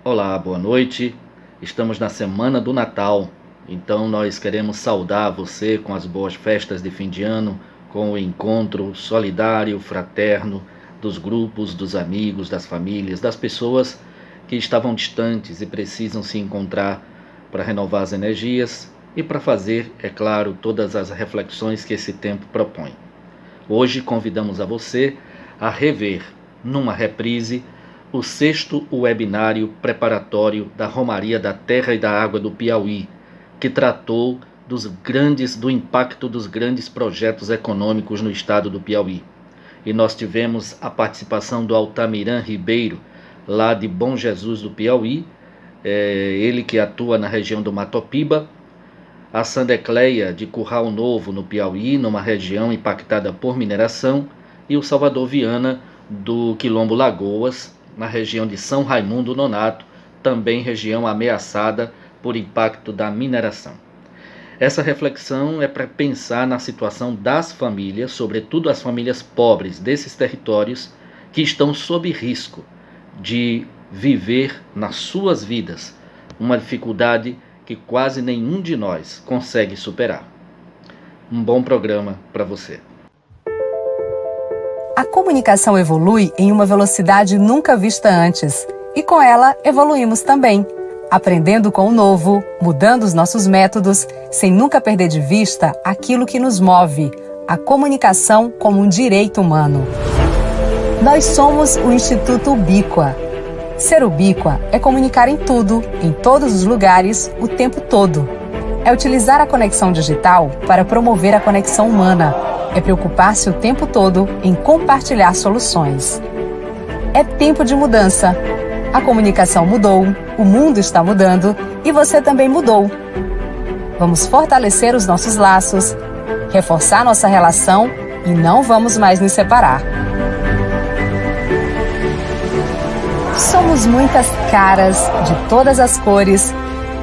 Olá, boa noite. Estamos na semana do Natal, então nós queremos saudar você com as boas festas de fim de ano, com o encontro solidário, fraterno dos grupos, dos amigos, das famílias, das pessoas que estavam distantes e precisam se encontrar para renovar as energias e para fazer, é claro, todas as reflexões que esse tempo propõe. Hoje convidamos a você a rever, numa reprise, o 6º webinário preparatório da Romaria da Terra e da Água do Piauí, que tratou do impacto dos grandes projetos econômicos no estado do Piauí. E nós tivemos a participação do Altamirã Ribeiro, lá de Bom Jesus do Piauí, ele que atua na região do Matopiba, a Sandecleia de Curral Novo, no Piauí, numa região impactada por mineração, e o Salvador Viana, do Quilombo Lagoas, na região de São Raimundo Nonato, também região ameaçada por impacto da mineração. Essa reflexão é para pensar na situação das famílias, sobretudo as famílias pobres desses territórios, que estão sob risco de viver nas suas vidas uma dificuldade que quase nenhum de nós consegue superar. Um bom programa para você. A comunicação evolui em uma velocidade nunca vista antes. E com ela, evoluímos também. Aprendendo com o novo, mudando os nossos métodos, sem nunca perder de vista aquilo que nos move, a comunicação como um direito humano. Nós somos o Instituto Ubíqua. Ser ubíqua é comunicar em tudo, em todos os lugares, o tempo todo. É utilizar a conexão digital para promover a conexão humana. É preocupar-se o tempo todo em compartilhar soluções. É tempo de mudança. A comunicação mudou, o mundo está mudando e você também mudou. Vamos fortalecer os nossos laços, reforçar nossa relação e não vamos mais nos separar. Somos muitas caras, de todas as cores,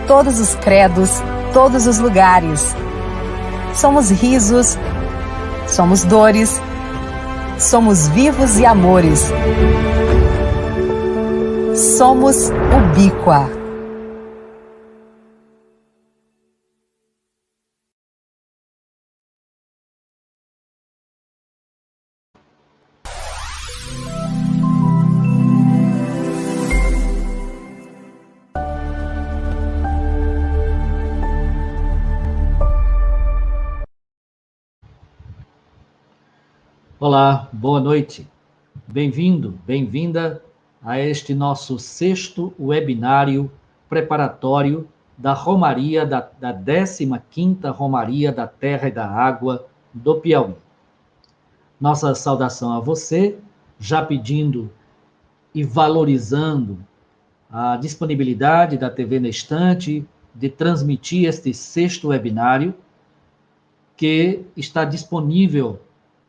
todos os credos, todos os lugares. Somos risos, somos dores, somos vivos e amores. Somos Ubíqua. Olá, boa noite. Bem-vindo, bem-vinda a este nosso 6º webinário preparatório da Romaria, da 15ª Romaria da Terra e da Água do Piauí. Nossa saudação a você, já pedindo e valorizando a disponibilidade da TV na Estante de transmitir este 6º webinário, que está disponível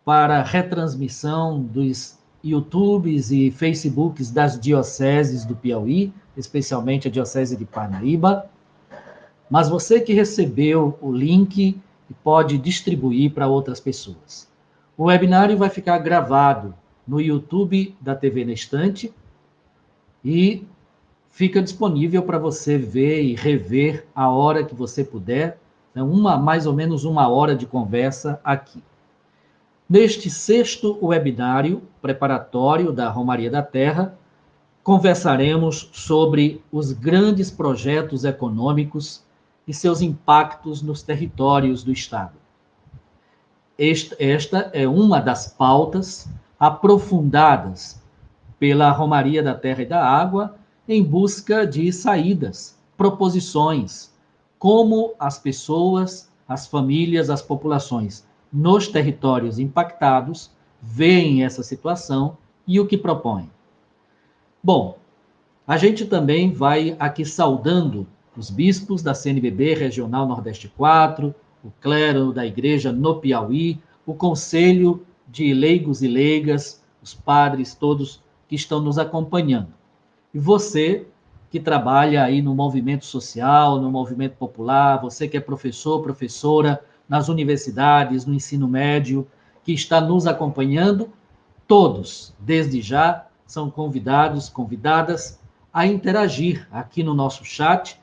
para retransmissão dos YouTubes e Facebooks das dioceses do Piauí, especialmente a Diocese de Parnaíba. Mas você que recebeu o link pode distribuir para outras pessoas. O webinário vai ficar gravado no YouTube da TV na Estante e fica disponível para você ver e rever a hora que você puder, mais ou menos 1 hora de conversa aqui. Neste 6º webinário preparatório da Romaria da Terra, conversaremos sobre os grandes projetos econômicos e seus impactos nos territórios do Estado. Esta é uma das pautas aprofundadas pela Romaria da Terra e da Água em busca de saídas, proposições, como as pessoas, as famílias, as populações nos territórios impactados veem essa situação e o que propõem. Bom, a gente também vai aqui saudando os bispos da CNBB Regional Nordeste 4, o clero da Igreja no Piauí, o Conselho de Leigos e Leigas, os padres todos que estão nos acompanhando. E você que trabalha aí no movimento social, no movimento popular, você que é professor, professora, nas universidades, no ensino médio, que está nos acompanhando, todos, desde já, são convidados, convidadas a interagir aqui no nosso chat,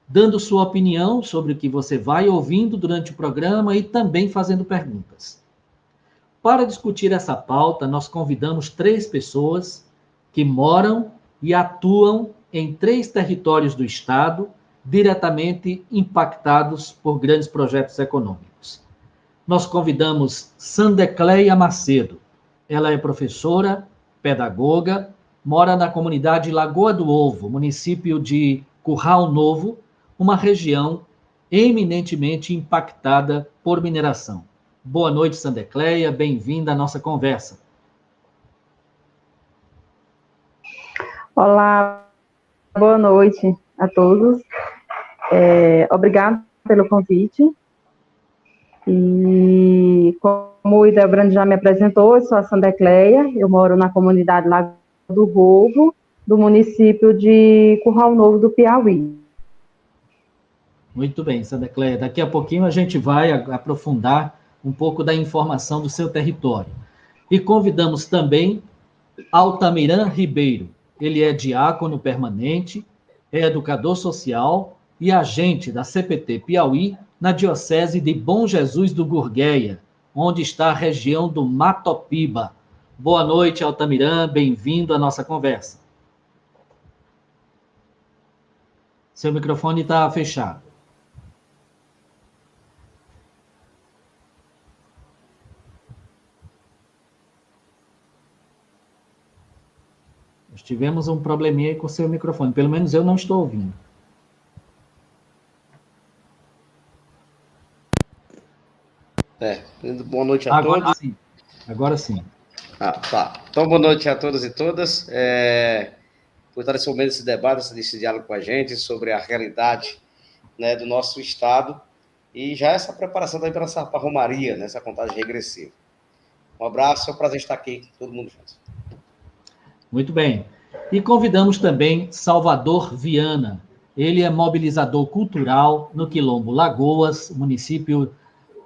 dando sua opinião sobre o que você vai ouvindo durante o programa e também fazendo perguntas. Para discutir essa pauta, nós convidamos 3 pessoas que moram e atuam em 3 territórios do Estado, diretamente impactados por grandes projetos econômicos. Nós convidamos Sandecleia Macedo. Ela é professora, pedagoga, mora na comunidade Lagoa do Ovo, município de Curral Novo, uma região eminentemente impactada por mineração. Boa noite, Sandecleia, bem-vinda à nossa conversa. Olá, boa noite a todos. Obrigado pelo convite. E como o Idebrando já me apresentou, eu sou a Sandecleia, eu moro na comunidade Lagoa do Ovo, do município de Curral Novo do Piauí. Muito bem, Sandecleia. Daqui a pouquinho a gente vai aprofundar um pouco da informação do seu território. E convidamos também Altamirã Ribeiro. Ele é diácono permanente, é educador social e agente da CPT Piauí na Diocese de Bom Jesus do Gurgueia, onde está a região do Matopiba. Boa noite, Altamirã, bem-vindo à nossa conversa. Seu microfone está fechado. Nós tivemos um probleminha aí com o seu microfone, pelo menos eu não estou ouvindo. Boa noite a Agora todos. Sim. Agora sim. Tá. Então, boa noite a todos e todas. Por estar nesse momento desse debate, desse diálogo com a gente sobre a realidade, né, do nosso estado e já essa preparação também para a Romaria, né, essa contagem regressiva. Um abraço, é um prazer estar aqui, todo mundo junto. Muito bem. E convidamos também Salvador Viana. Ele é mobilizador cultural no Quilombo Lagoas, município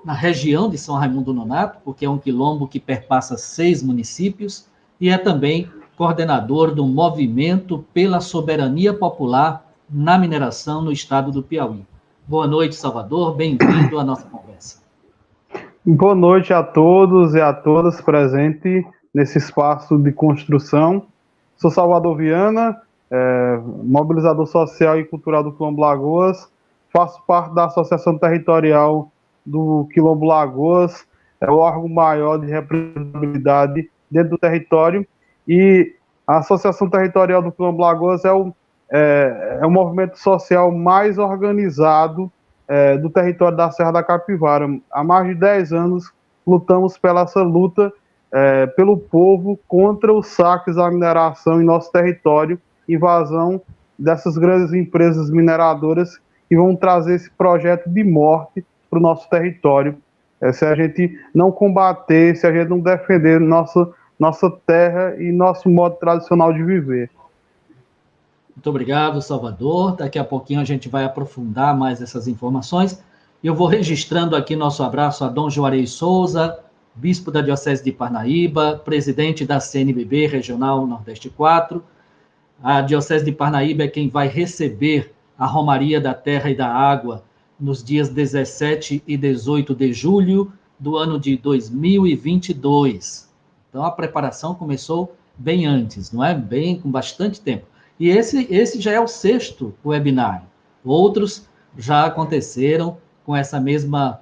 na região de São Raimundo Nonato, porque é um quilombo que perpassa 6 municípios, e é também coordenador do Movimento pela Soberania Popular na Mineração no estado do Piauí. Boa noite, Salvador, bem-vindo à nossa conversa. Boa noite a todos e a todas presentes nesse espaço de construção. Sou Salvador Viana, mobilizador social e cultural do Quilombo Lagoas, faço parte da Associação Territorial do Quilombo Lagoas, é o órgão maior de representatividade dentro do território, e a Associação Territorial do Quilombo Lagoas é o movimento social mais organizado do território da Serra da Capivara. Há mais de 10 anos lutamos pela essa luta pelo povo contra os saques à mineração em nosso território, invasão dessas grandes empresas mineradoras que vão trazer esse projeto de morte para o nosso território. Se a gente não combater, se a gente não defender nossa terra e nosso modo tradicional de viver. Muito obrigado, Salvador. Daqui a pouquinho a gente vai aprofundar mais essas informações. Eu vou registrando aqui nosso abraço a Dom Juarez Souza, bispo da Diocese de Parnaíba, presidente da CNBB Regional Nordeste 4. A Diocese de Parnaíba é quem vai receber a Romaria da Terra e da Água nos dias 17 e 18 de julho do ano de 2022. Então, a preparação começou bem antes, não é? Bem, com bastante tempo. E esse já é o 6º webinário. Outros já aconteceram com essa mesma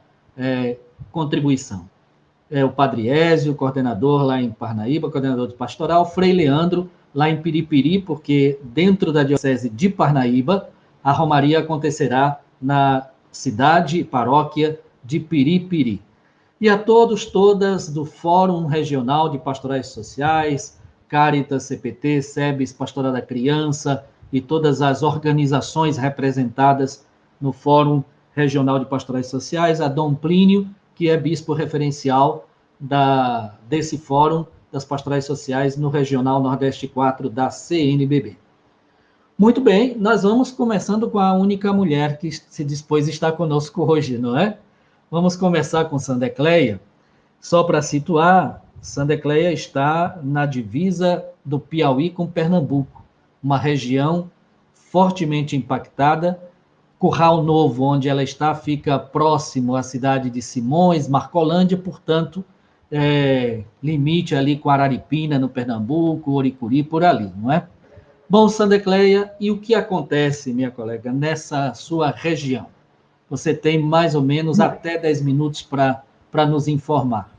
contribuição. O Padre Ézio, coordenador lá em Parnaíba, coordenador de pastoral, Frei Leandro, lá em Piripiri, porque dentro da Diocese de Parnaíba, a Romaria acontecerá na cidade e paróquia de Piripiri. E a todos, todas do Fórum Regional de Pastorais Sociais, Caritas, CPT, SEBS, Pastoral da Criança e todas as organizações representadas no Fórum Regional de Pastorais Sociais, a Dom Plínio, que é bispo referencial desse Fórum das Pastorais Sociais no Regional Nordeste 4 da CNBB. Muito bem, nós vamos começando com a única mulher que se dispôs a estar conosco hoje, não é? Vamos começar com Sandecleia. Só para situar, Sandecleia está na divisa do Piauí com Pernambuco, uma região fortemente impactada. Curral Novo, onde ela está, fica próximo à cidade de Simões, Marcolândia, portanto, limite ali com Araripina, no Pernambuco, Oricuri, por ali, não é? Bom, Sandecleia, e o que acontece, minha colega, nessa sua região? Você tem mais ou menos até 10 minutos para nos informar.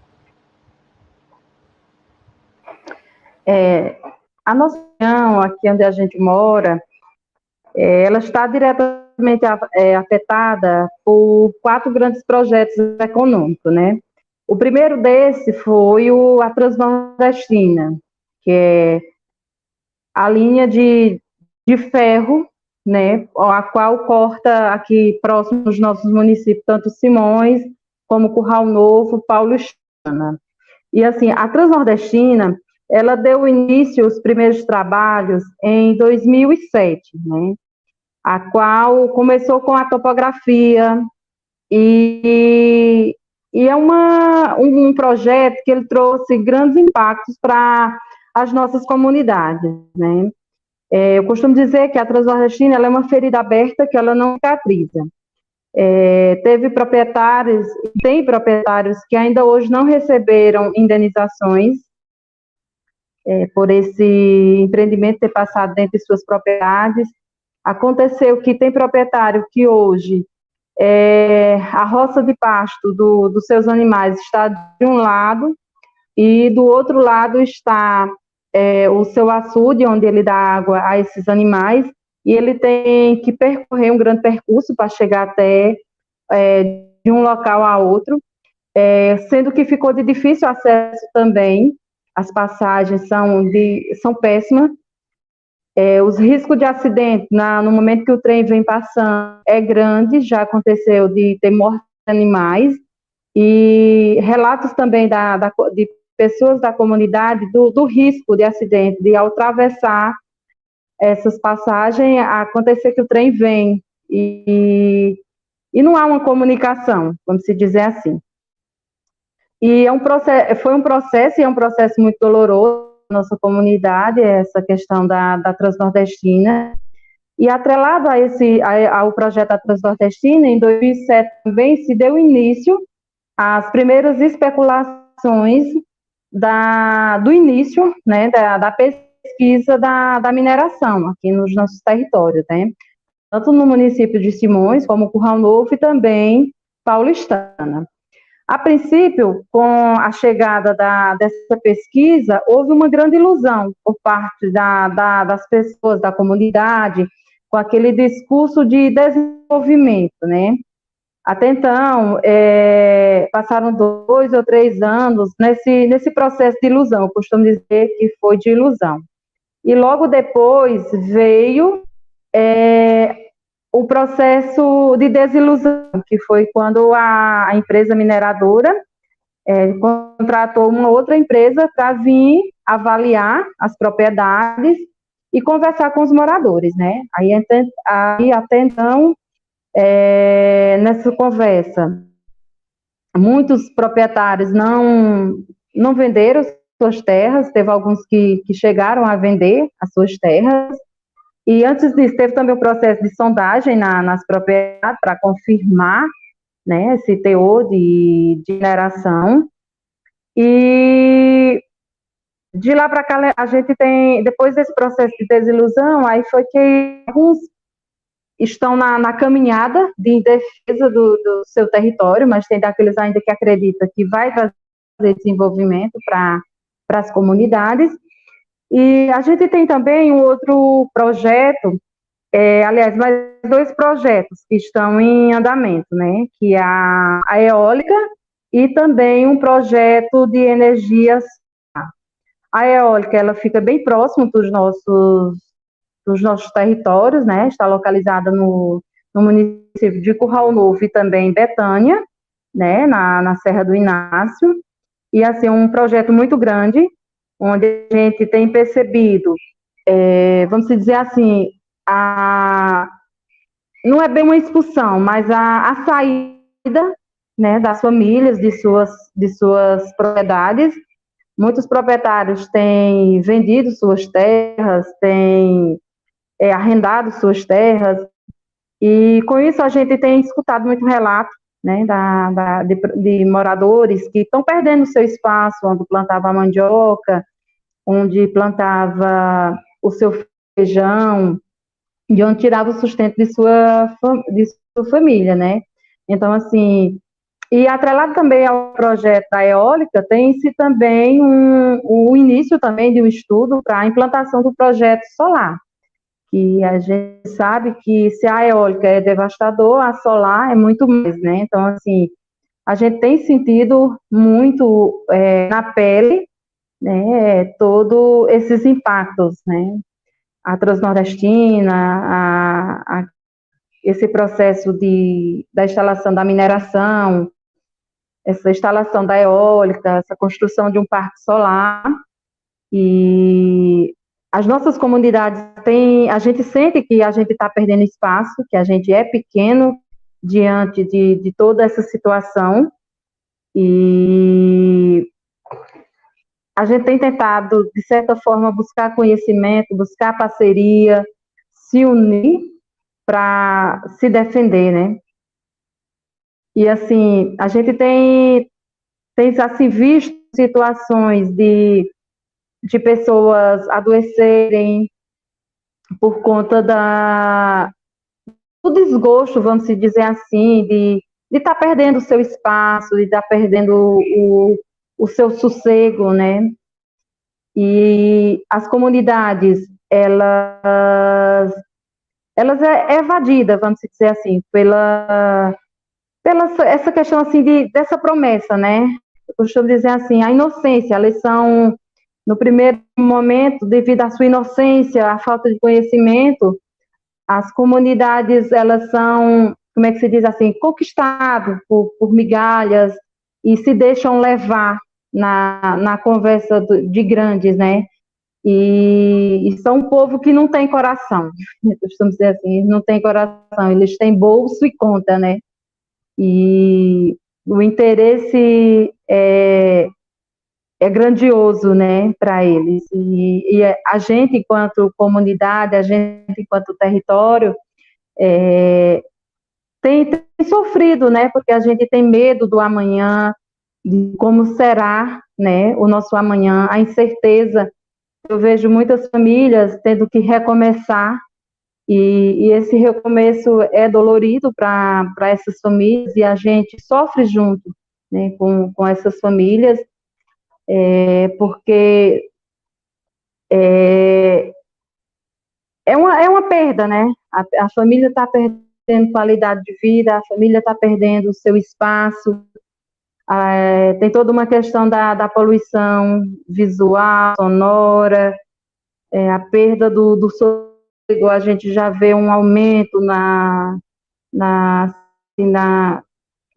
A nossa região, aqui onde a gente mora, ela está diretamente afetada por 4 grandes projetos econômicos, né? O primeiro desse foi a Transnordestina, que é a linha de ferro, né, a qual corta aqui próximo dos nossos municípios, tanto Simões como Curral Novo, Paulistana. E assim, a Transnordestina, ela deu início aos primeiros trabalhos em 2007, né, a qual começou com a topografia e é um projeto que ele trouxe grandes impactos para as nossas comunidades, né. Eu costumo dizer que a Transnordestina ela é uma ferida aberta que ela não cicatriza. Tem proprietários que ainda hoje não receberam indenizações por esse empreendimento ter passado dentro de suas propriedades. Aconteceu que tem proprietário que hoje a roça de pasto dos seus animais está de um lado e do outro lado está o seu açude, onde ele dá água a esses animais, e ele tem que percorrer um grande percurso para chegar até de um local a outro, sendo que ficou de difícil acesso também, as passagens são péssimas, os riscos de acidente no momento que o trem vem passando é grande, já aconteceu de ter morte de animais, e relatos também de pessoas da comunidade do risco de acidente, de ao atravessar essas passagens, acontecer que o trem vem e não há uma comunicação, vamos se dizer assim. E foi um processo, e é um processo muito doloroso na nossa comunidade, essa questão da Transnordestina. E atrelado ao projeto da Transnordestina, em 2007 também se deu início às primeiras especulações do início, né, da pesquisa da mineração aqui nos nossos territórios, né, tanto no município de Simões, como Curral Novo e também Paulistana. A princípio, com a chegada dessa pesquisa, houve uma grande ilusão por parte das pessoas da comunidade, com aquele discurso de desenvolvimento, né. Até então, passaram 2 ou 3 anos nesse processo de ilusão, eu costumo dizer que foi de ilusão. E logo depois veio o processo de desilusão, que foi quando a empresa mineradora contratou uma outra empresa para vir avaliar as propriedades e conversar com os moradores, né? Aí até então, nessa conversa, muitos proprietários não venderam suas terras, teve alguns que chegaram a vender as suas terras, e antes disso teve também o processo de sondagem nas propriedades para confirmar, né, esse teor de mineração, e de lá para cá a gente tem, depois desse processo de desilusão, aí foi que alguns estão na caminhada de defesa do seu território, mas tem daqueles ainda que acreditam que vai trazer desenvolvimento para as comunidades. E a gente tem também um outro projeto, aliás, mais 2 projetos que estão em andamento, né, que é a eólica e também um projeto de energia solar. A eólica, ela fica bem próximo dos nossos territórios, né, está localizada no município de Curral Novo e também em Betânia, né, na Serra do Inácio, e assim, um projeto muito grande, onde a gente tem percebido, vamos dizer assim, não é bem uma expulsão, mas a saída, né, das famílias de suas propriedades. Muitos proprietários têm vendido suas terras, têm arrendado suas terras, e com isso a gente tem escutado muito relato, né, de moradores que estão perdendo seu espaço, onde plantava mandioca, onde plantava o seu feijão, de onde tirava o sustento de sua família, né? Então, assim, e atrelado também ao projeto da eólica, tem-se também o início também de um estudo para a implantação do projeto solar, que a gente sabe que se a eólica é devastador, a solar é muito mais, né? Então, assim, a gente tem sentido muito na pele, né, todos esses impactos, né? A Transnordestina, esse processo da instalação da mineração, essa instalação da eólica, essa construção de um parque solar, e as nossas comunidades a gente sente que a gente está perdendo espaço, que a gente é pequeno diante de toda essa situação, e a gente tem tentado, de certa forma, buscar conhecimento, buscar parceria, se unir para se defender, né? E, assim, a gente tem assim, visto situações de pessoas adoecerem por conta do desgosto, vamos dizer assim, de estar perdendo o seu espaço, de estar perdendo o seu sossego, né? E as comunidades, elas é evadida, vamos dizer assim, pela essa questão assim dessa promessa, né? Eu costumo dizer assim, a inocência, elas são, no primeiro momento, devido à sua inocência, à falta de conhecimento, as comunidades, elas são, como é que se diz assim, conquistadas por migalhas e se deixam levar na conversa de grandes, né? E são um povo que não tem coração, eu costumo dizer assim, não tem coração, eles têm bolso e conta, né? E o interesse é grandioso, né, para eles. E a gente, enquanto comunidade, a gente, enquanto território, tem sofrido, né, porque a gente tem medo do amanhã, de como será, né, o nosso amanhã, a incerteza. Eu vejo muitas famílias tendo que recomeçar, e esse recomeço é dolorido para essas famílias, e a gente sofre junto, né, com essas famílias, porque é uma perda, né? A família está perdendo qualidade de vida, a família está perdendo o seu espaço, tem toda uma questão da poluição visual, sonora, a perda do sossego, a gente já vê um aumento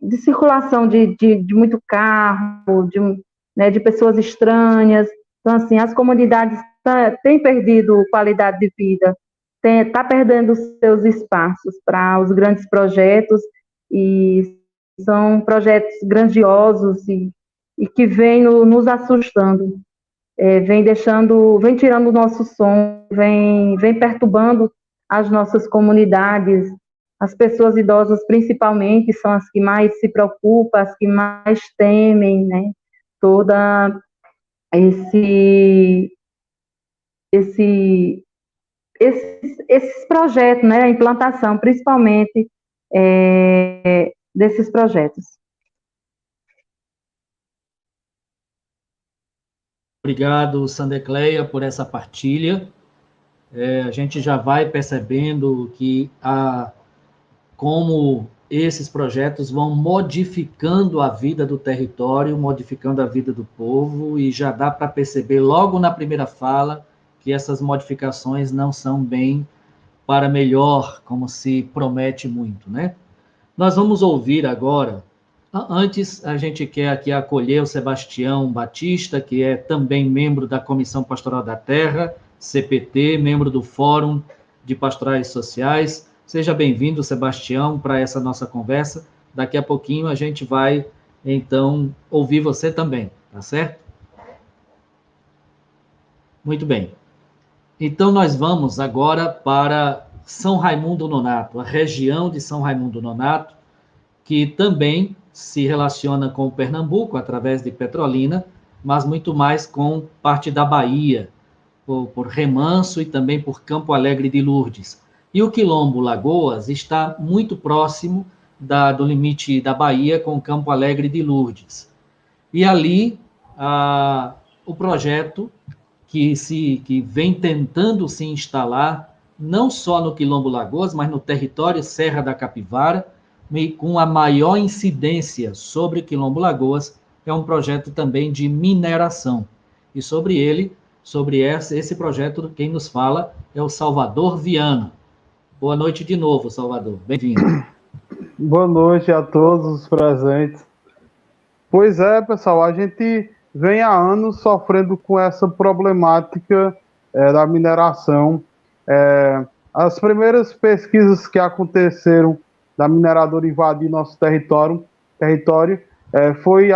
de circulação de muito carro, né, de pessoas estranhas. Então, assim, as comunidades têm perdido qualidade de vida, está perdendo seus espaços para os grandes projetos, e são projetos grandiosos e que vêm nos assustando, vem tirando o nosso som, vem perturbando as nossas comunidades. As pessoas idosas, principalmente, são as que mais se preocupam, as que mais temem, né? Toda esses projetos, né? A implantação, principalmente, desses projetos. Obrigado, Sandecleia, por essa partilha. A gente já vai percebendo que como esses projetos vão modificando a vida do território, modificando a vida do povo, e já dá para perceber logo na primeira fala que essas modificações não são bem para melhor, como se promete muito, né? Nós vamos ouvir agora. Antes, a gente quer aqui acolher o Sebastião Batista, que é também membro da Comissão Pastoral da Terra, CPT, membro do Fórum de Pastorais Sociais. Seja bem-vindo, Sebastião, para essa nossa conversa. Daqui a pouquinho a gente vai, então, ouvir você também, tá certo? Muito bem. Então, nós vamos agora para São Raimundo Nonato, a região de São Raimundo Nonato, que também se relaciona com Pernambuco, através de Petrolina, mas muito mais com parte da Bahia, por Remanso e também por Campo Alegre de Lourdes. E o Quilombo Lagoas está muito próximo do limite da Bahia com Campo Alegre de Lourdes. E ali, o projeto que vem tentando se instalar, não só no Quilombo Lagoas, mas no território Serra da Capivara, com a maior incidência sobre o Quilombo Lagoas, é um projeto também de mineração. E sobre esse projeto, quem nos fala é o Salvador Viana. Boa noite de novo, Salvador. Bem-vindo. Boa noite a todos os presentes. Pois é, pessoal, a gente vem há anos sofrendo com essa problemática da mineração. As primeiras pesquisas que aconteceram da mineradora invadir nosso território foi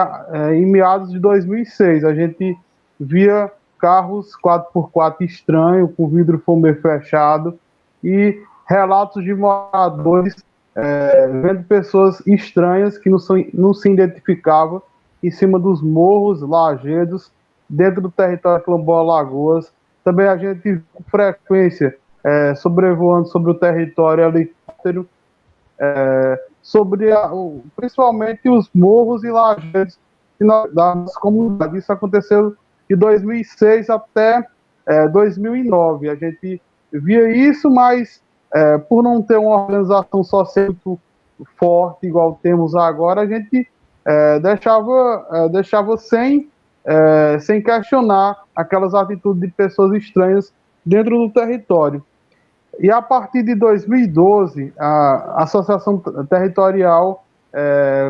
em meados de 2006. A gente via carros 4x4 estranhos, com vidro fumê fechado, e relatos de moradores vendo pessoas estranhas que não se identificavam em cima dos morros, lajedos, dentro do território quilombola Lagoas. Também a gente viu com frequência sobrevoando sobre o território helicóptero, principalmente os morros e lajedos das comunidades. Isso aconteceu de 2006 até 2009. A gente via isso, mas por não ter uma organização social muito forte, igual temos agora, a gente deixava sem questionar aquelas atitudes de pessoas estranhas dentro do território. E a partir de 2012, a Associação Territorial,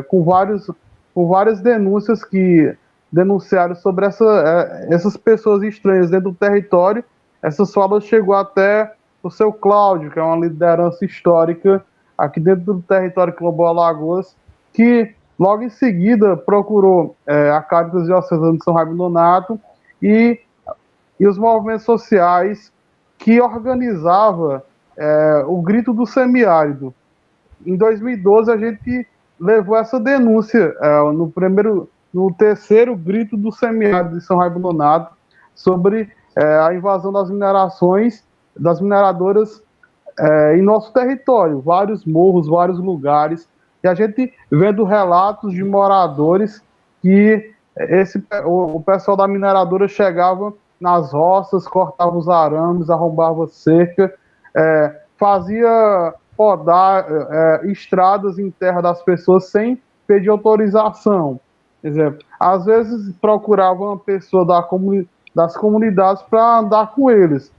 com várias denúncias que denunciaram sobre essas pessoas estranhas dentro do território, essas falas chegou até o seu Cláudio, que é uma liderança histórica aqui dentro do território quilombola Lagoas, que logo em seguida procurou a Caritas Diocesana de São Raimundo Nonato e os movimentos sociais que organizava o Grito do Semiárido. Em 2012, a gente levou essa denúncia no terceiro Grito do Semiárido de São Raimundo Nonato sobre a invasão das mineradoras em nosso território, vários morros, vários lugares, e a gente vendo relatos de moradores que o pessoal da mineradora chegava nas roças, cortava os arames, arrombava cerca, fazia podar estradas em terra das pessoas sem pedir autorização. Quer dizer, às vezes procuravam uma pessoa das comunidades para andar com eles.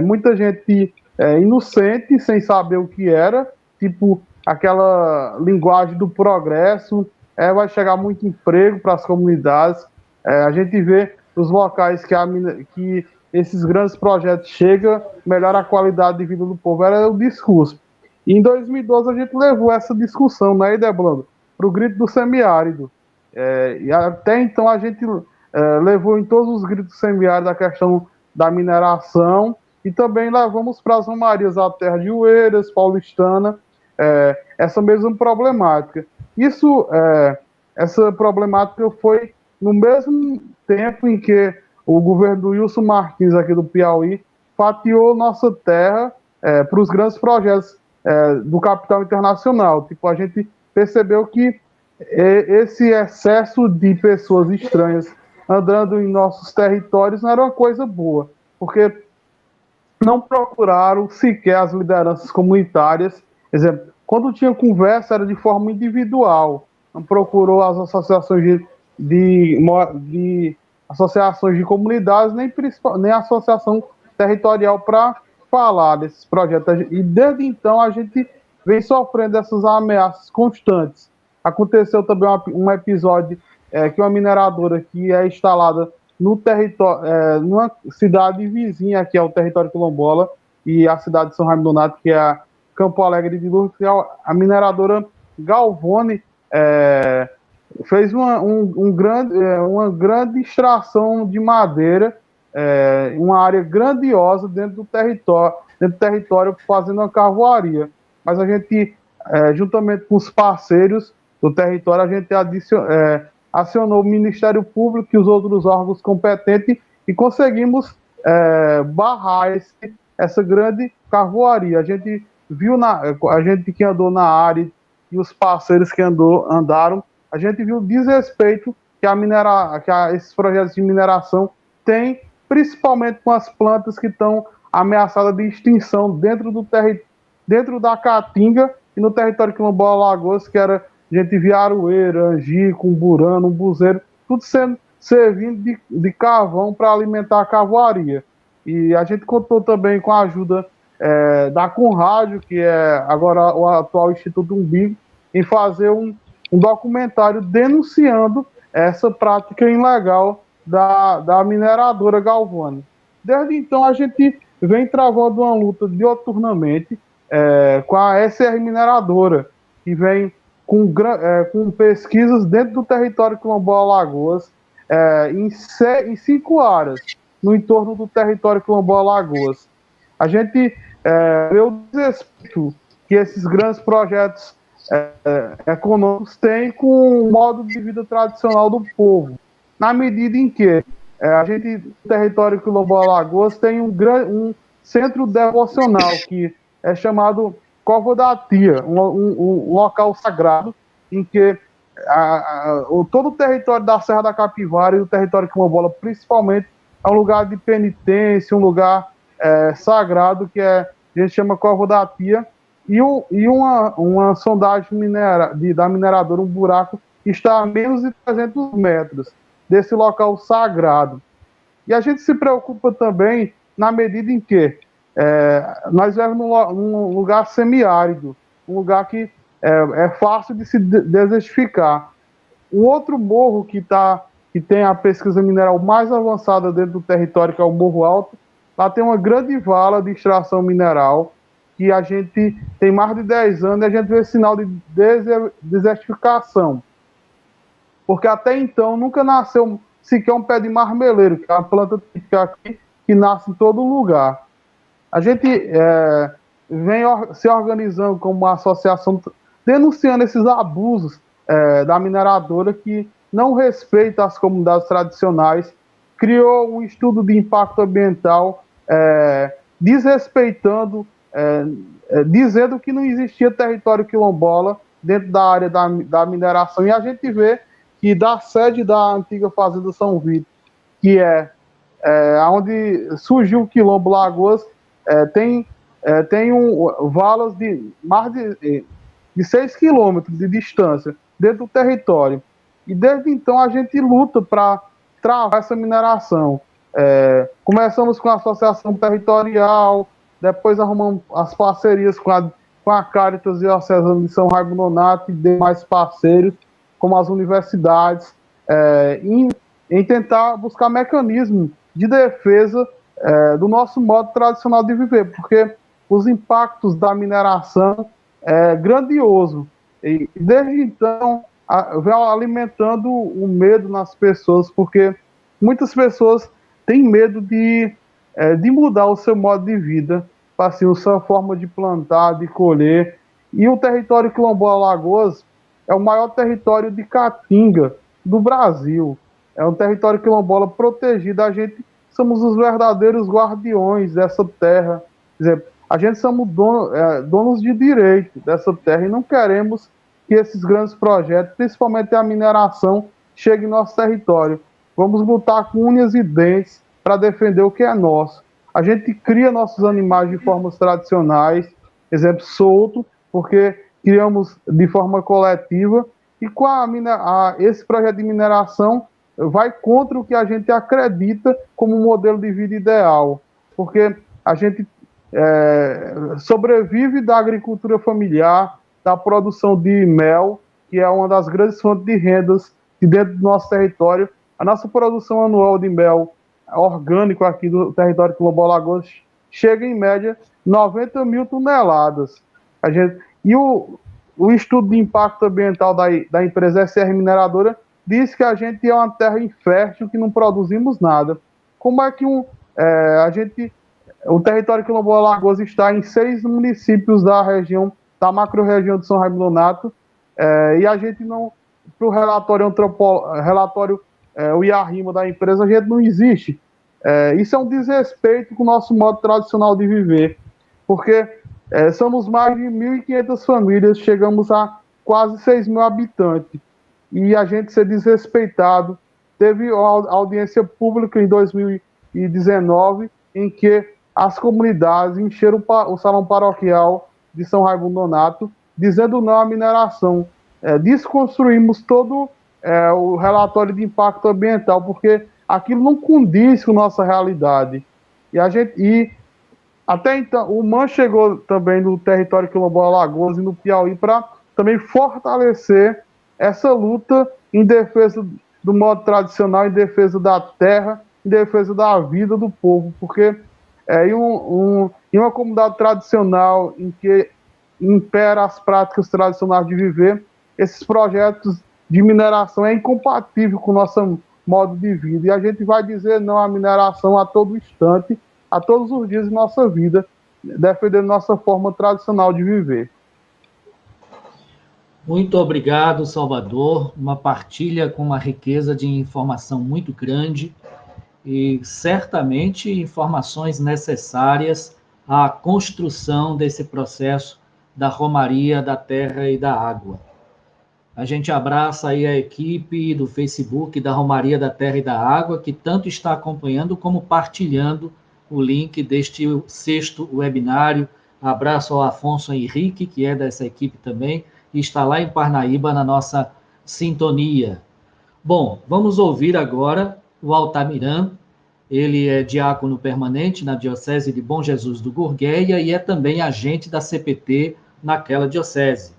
Muita gente inocente, sem saber o que era, tipo aquela linguagem do progresso, vai chegar muito emprego para as comunidades. A gente vê nos locais que esses grandes projetos chegam, melhora a qualidade de vida do povo, era o discurso. E em 2012 a gente levou essa discussão, né, Ideblando, para o Grito do Semiárido. E até então a gente levou em todos os gritos semiáridos a questão da mineração, e também levamos para as romarias da terra de Oeiras, Paulistana, essa mesma problemática. Essa problemática foi no mesmo tempo em que o governo do Wilson Martins, aqui do Piauí, fatiou nossa terra para os grandes projetos do capital internacional. Tipo, a gente percebeu que esse excesso de pessoas estranhas andando em nossos territórios não era uma coisa boa, porque não procuraram sequer as lideranças comunitárias. Por exemplo, quando tinha conversa era de forma individual, não procurou as associações de associações de comunidades, nem a associação territorial para falar desses projetos. E desde então a gente vem sofrendo essas ameaças constantes. Aconteceu também um episódio que uma mineradora que é instalada no território, numa cidade vizinha aqui ao território quilombola, e a cidade de São Raimundo Nonato, que é a Campo Alegre de Lourdes, que é a mineradora Galvani fez uma grande extração de madeira, uma área grandiosa dentro do território, fazendo uma carvoaria. Mas a gente, juntamente com os parceiros do território, a gente acionou o Ministério Público e os outros órgãos competentes e conseguimos barrar essa grande carvoaria. A gente viu, a gente que andou na área e os parceiros que andaram, a gente viu o desrespeito que esses projetos de mineração têm, principalmente com as plantas que estão ameaçadas de extinção dentro da Caatinga e no território quilombola Alagoas, que era, a gente via aroeira, angico, umburano, umbuzeiro, tudo servindo de carvão para alimentar a carvoaria. E a gente contou também com a ajuda da Conrádio, que é agora o atual Instituto Umbigo, em fazer um documentário denunciando essa prática ilegal da mineradora Galvani. Desde então, a gente vem travando uma luta dioturnamente com a SR Mineradora, que vem com pesquisas dentro do território quilombola Alagoas, em 5 áreas, no entorno do território quilombola Alagoas. A gente vê o desrespeito que esses grandes projetos econômicos têm com o modo de vida tradicional do povo, na medida em que a gente, no território quilombola Alagoas, tem um centro devocional que é chamado Cova da Tia, um local sagrado em que todo o território da Serra da Capivara e o território quilombola, principalmente, é um lugar de penitência, um lugar sagrado que a gente chama Cova da Tia, e uma sondagem da mineradora, um buraco, está a menos de 300 metros desse local sagrado. E a gente se preocupa também na medida em que nós vivemos num lugar semiárido, um lugar que é fácil de se desertificar. O outro morro que tem a pesquisa mineral mais avançada dentro do território, que é o Morro Alto, lá tem uma grande vala de extração mineral, que a gente tem mais de 10 anos e a gente vê sinal de desertificação. Porque até então nunca nasceu sequer um pé de marmeleiro, que é uma planta típica aqui, que nasce em todo lugar. A gente vem se organizando como uma associação, denunciando esses abusos da mineradora, que não respeita as comunidades tradicionais, criou um estudo de impacto ambiental desrespeitando, dizendo que não existia território quilombola dentro da área da mineração. E a gente vê que da sede da antiga Fazenda São Vito, que é onde surgiu o Quilombo Lagoas, tem valas de mais de 6 quilômetros de distância dentro do território. E desde então a gente luta para travar essa mineração. Começamos com a associação territorial, depois arrumamos as parcerias com a Caritas e a Diocesana de São Raimundo Nonato e demais parceiros, como as universidades, em tentar buscar mecanismos de defesa do nosso modo tradicional de viver, porque os impactos da mineração é grandioso. E desde então, vem alimentando o medo nas pessoas, porque muitas pessoas têm medo de mudar o seu modo de vida, assim, a sua forma de plantar, de colher. E o território quilombola Alagoas é o maior território de caatinga do Brasil. É um território quilombola protegido. A gente somos os verdadeiros guardiões dessa terra. Quer dizer, a gente somos donos de direito dessa terra e não queremos que esses grandes projetos, principalmente a mineração, cheguem em nosso território. Vamos lutar com unhas e dentes para defender o que é nosso. A gente cria nossos animais de formas tradicionais, exemplo, solto, porque criamos de forma coletiva, e com esse projeto de mineração vai contra o que a gente acredita como modelo de vida ideal, porque a gente sobrevive da agricultura familiar, da produção de mel, que é uma das grandes fontes de rendas de dentro do nosso território. A nossa produção anual de mel orgânico aqui do território quilombola Alagoas chega em média 90 mil toneladas. E o estudo de impacto ambiental da empresa SR Mineradora diz que a gente é uma terra infértil, que não produzimos nada. Como é que o território quilombola Alagoas está em 6 municípios da região, da macro-região de São Raimundo Nonato, e a gente não, para o relatório o IARIMA da empresa, a gente não existe. Isso é um desrespeito com o nosso modo tradicional de viver, porque somos mais de 1.500 famílias, chegamos a quase 6 mil habitantes, e a gente ser desrespeitado. Teve audiência pública em 2019, em que as comunidades encheram o salão paroquial de São Raimundo Nonato, dizendo não à mineração. Desconstruímos todo o relatório de impacto ambiental, porque aquilo não condiz com nossa realidade. E até então, o MAN chegou também no território quilombola Alagoas e no Piauí para também fortalecer essa luta em defesa do modo tradicional, em defesa da terra, em defesa da vida do povo, porque em uma comunidade tradicional em que impera as práticas tradicionais de viver, esses projetos de mineração é incompatível com o nosso modo de vida. E a gente vai dizer não à mineração a todo instante, a todos os dias de nossa vida, defendendo nossa forma tradicional de viver. Muito obrigado, Salvador. Uma partilha com uma riqueza de informação muito grande e certamente informações necessárias à construção desse processo da Romaria da Terra e da Água. A gente abraça aí a equipe do Facebook da Romaria da Terra e da Água, que tanto está acompanhando como partilhando o link deste 6º webinário. Abraço ao Afonso Henrique, que é dessa equipe também, e está lá em Parnaíba na nossa sintonia. Bom, vamos ouvir agora o Altamirã. Ele é diácono permanente na Diocese de Bom Jesus do Gurgueia e é também agente da CPT naquela diocese.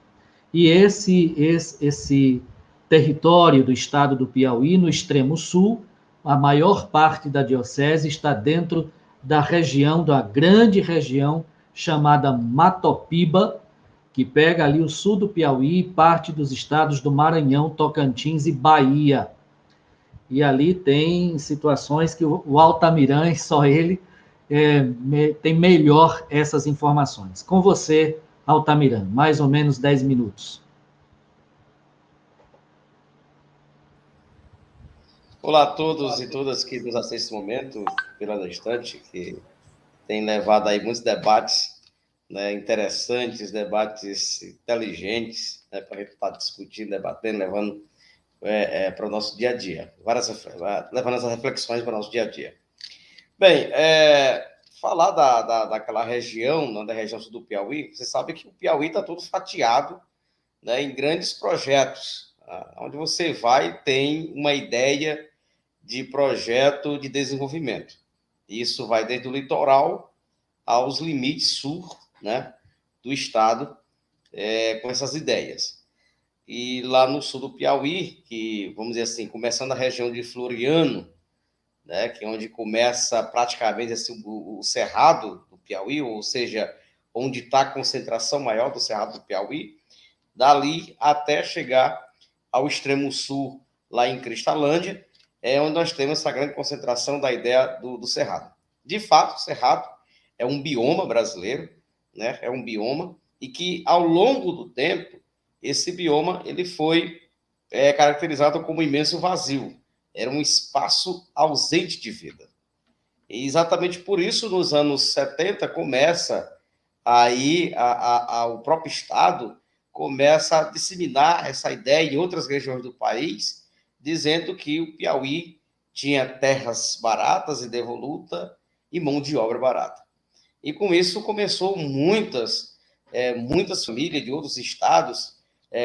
E esse território do estado do Piauí, no extremo sul, a maior parte da diocese está dentro da grande região chamada Matopiba, que pega ali o sul do Piauí e parte dos estados do Maranhão, Tocantins e Bahia. E ali tem situações que o Altamirã, e só ele, tem melhor essas informações. Com você, Altamirã, mais ou menos 10 minutos. Olá a todos e todas que nos assistem nesse momento, pela instante, que tem levado aí muitos debates, né, interessantes, debates inteligentes, né, para a gente estar discutindo, debatendo, levando para o nosso dia a dia, levando essas reflexões para o nosso dia a dia. Bem, falar daquela região, né, da região sul do Piauí, você sabe que o Piauí está todo fatiado, né, em grandes projetos. Onde você vai, tem uma ideia de projeto de desenvolvimento. Isso vai desde o litoral aos limites sul, né, do estado, com essas ideias. E lá no sul do Piauí, que, vamos dizer assim, começando a região de Floriano, né, que é onde começa praticamente assim, o Cerrado do Piauí, ou seja, onde está a concentração maior do Cerrado do Piauí, dali até chegar ao extremo sul, lá em Cristalândia, é onde nós temos essa grande concentração da ideia do Cerrado. De fato, o Cerrado é um bioma brasileiro, né, é um bioma, e que, ao longo do tempo, esse bioma ele foi caracterizado como um imenso vazio. Era um espaço ausente de vida. E exatamente por isso, nos anos 70, começa aí o próprio Estado começa a disseminar essa ideia em outras regiões do país, dizendo que o Piauí tinha terras baratas e devoluta e mão de obra barata. E com isso começou muitas famílias de outros estados,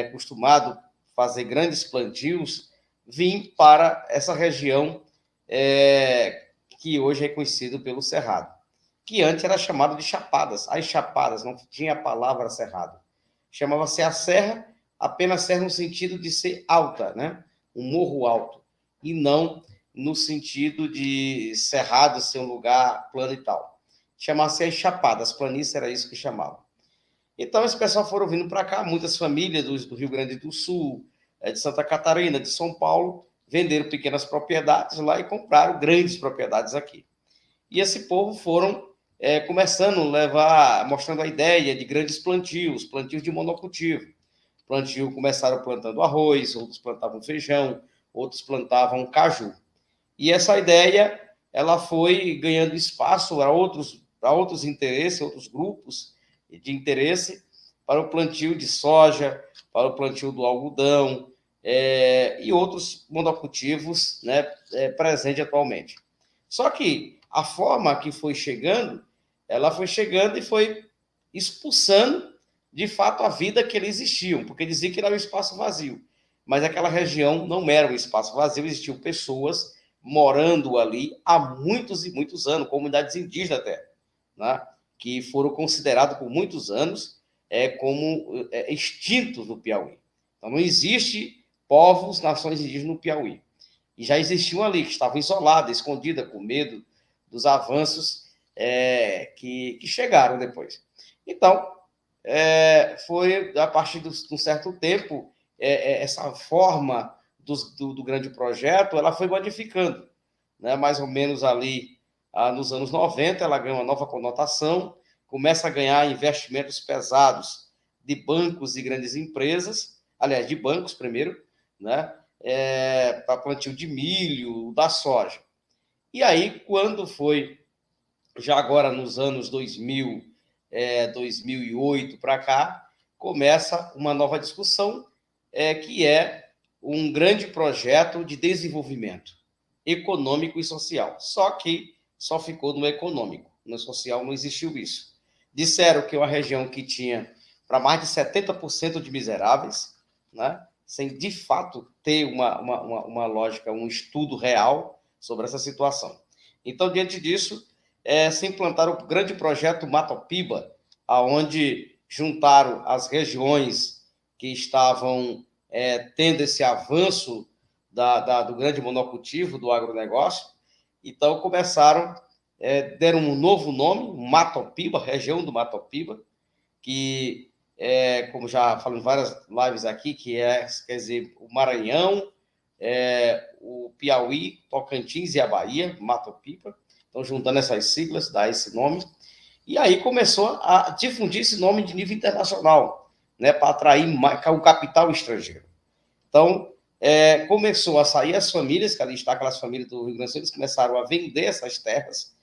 acostumado a fazer grandes plantios, vim para essa região que hoje é conhecido pelo Cerrado, que antes era chamado de Chapadas. As Chapadas, não tinha a palavra Cerrado. Chamava-se a serra, apenas serra no sentido de ser alta, né? Um morro alto, e não no sentido de cerrado ser um lugar plano e tal. chamasse as chapadas, planícies era isso que chamavam. Então, esse pessoal foram vindo para cá, muitas famílias do Rio Grande do Sul, de Santa Catarina, de São Paulo, venderam pequenas propriedades lá e compraram grandes propriedades aqui. E esse povo foram começando a levar, mostrando a ideia de grandes plantios de monocultivo. Plantio começaram plantando arroz, outros plantavam feijão, outros plantavam caju. E essa ideia, ela foi ganhando espaço para outros interesses, outros grupos de interesse, para o plantio de soja, para o plantio do algodão, e outros monocultivos, né, presentes atualmente. Só que a forma que foi chegando, ela foi chegando e foi expulsando, de fato, a vida que eles existiam, porque dizia que era um espaço vazio. Mas aquela região não era um espaço vazio, existiam pessoas morando ali há muitos e muitos anos, comunidades indígenas até, né, que foram consideradas por muitos anos como extintos no Piauí. Então, não existe povos, nações indígenas no Piauí. E já existiam ali, que estavam isoladas, escondidas, com medo dos avanços que chegaram depois. Então, foi, a partir de um certo tempo, essa forma do grande projeto, ela foi modificando, né? Mais ou menos ali, nos anos 90, ela ganha uma nova conotação, começa a ganhar investimentos pesados de bancos e grandes empresas, aliás, de bancos primeiro, né? Para plantio de milho, da soja. E aí, quando foi, já agora nos anos 2000, 2008 para cá, começa uma nova discussão, que é um grande projeto de desenvolvimento econômico e social. Só que só ficou no econômico, no social não existiu isso. Disseram que é uma região que tinha para mais de 70% de miseráveis, né? Sem de fato ter uma lógica, um estudo real sobre essa situação. Então, diante disso, se implantaram o grande projeto Matopiba, aonde juntaram as regiões que estavam tendo esse avanço do grande monocultivo, do agronegócio. Então, começaram, deram um novo nome, Matopiba, região do Matopiba, que, como já falei em várias lives aqui, que quer dizer, o Maranhão, o Piauí, Tocantins e a Bahia, Matopiba. Então, juntando essas siglas, dá esse nome. E aí começou a difundir esse nome de nível internacional, né, para atrair o capital estrangeiro. Então, começou a sair as famílias, que ali está aquelas famílias do Rio Grande do Sul, eles começaram a vender essas terras,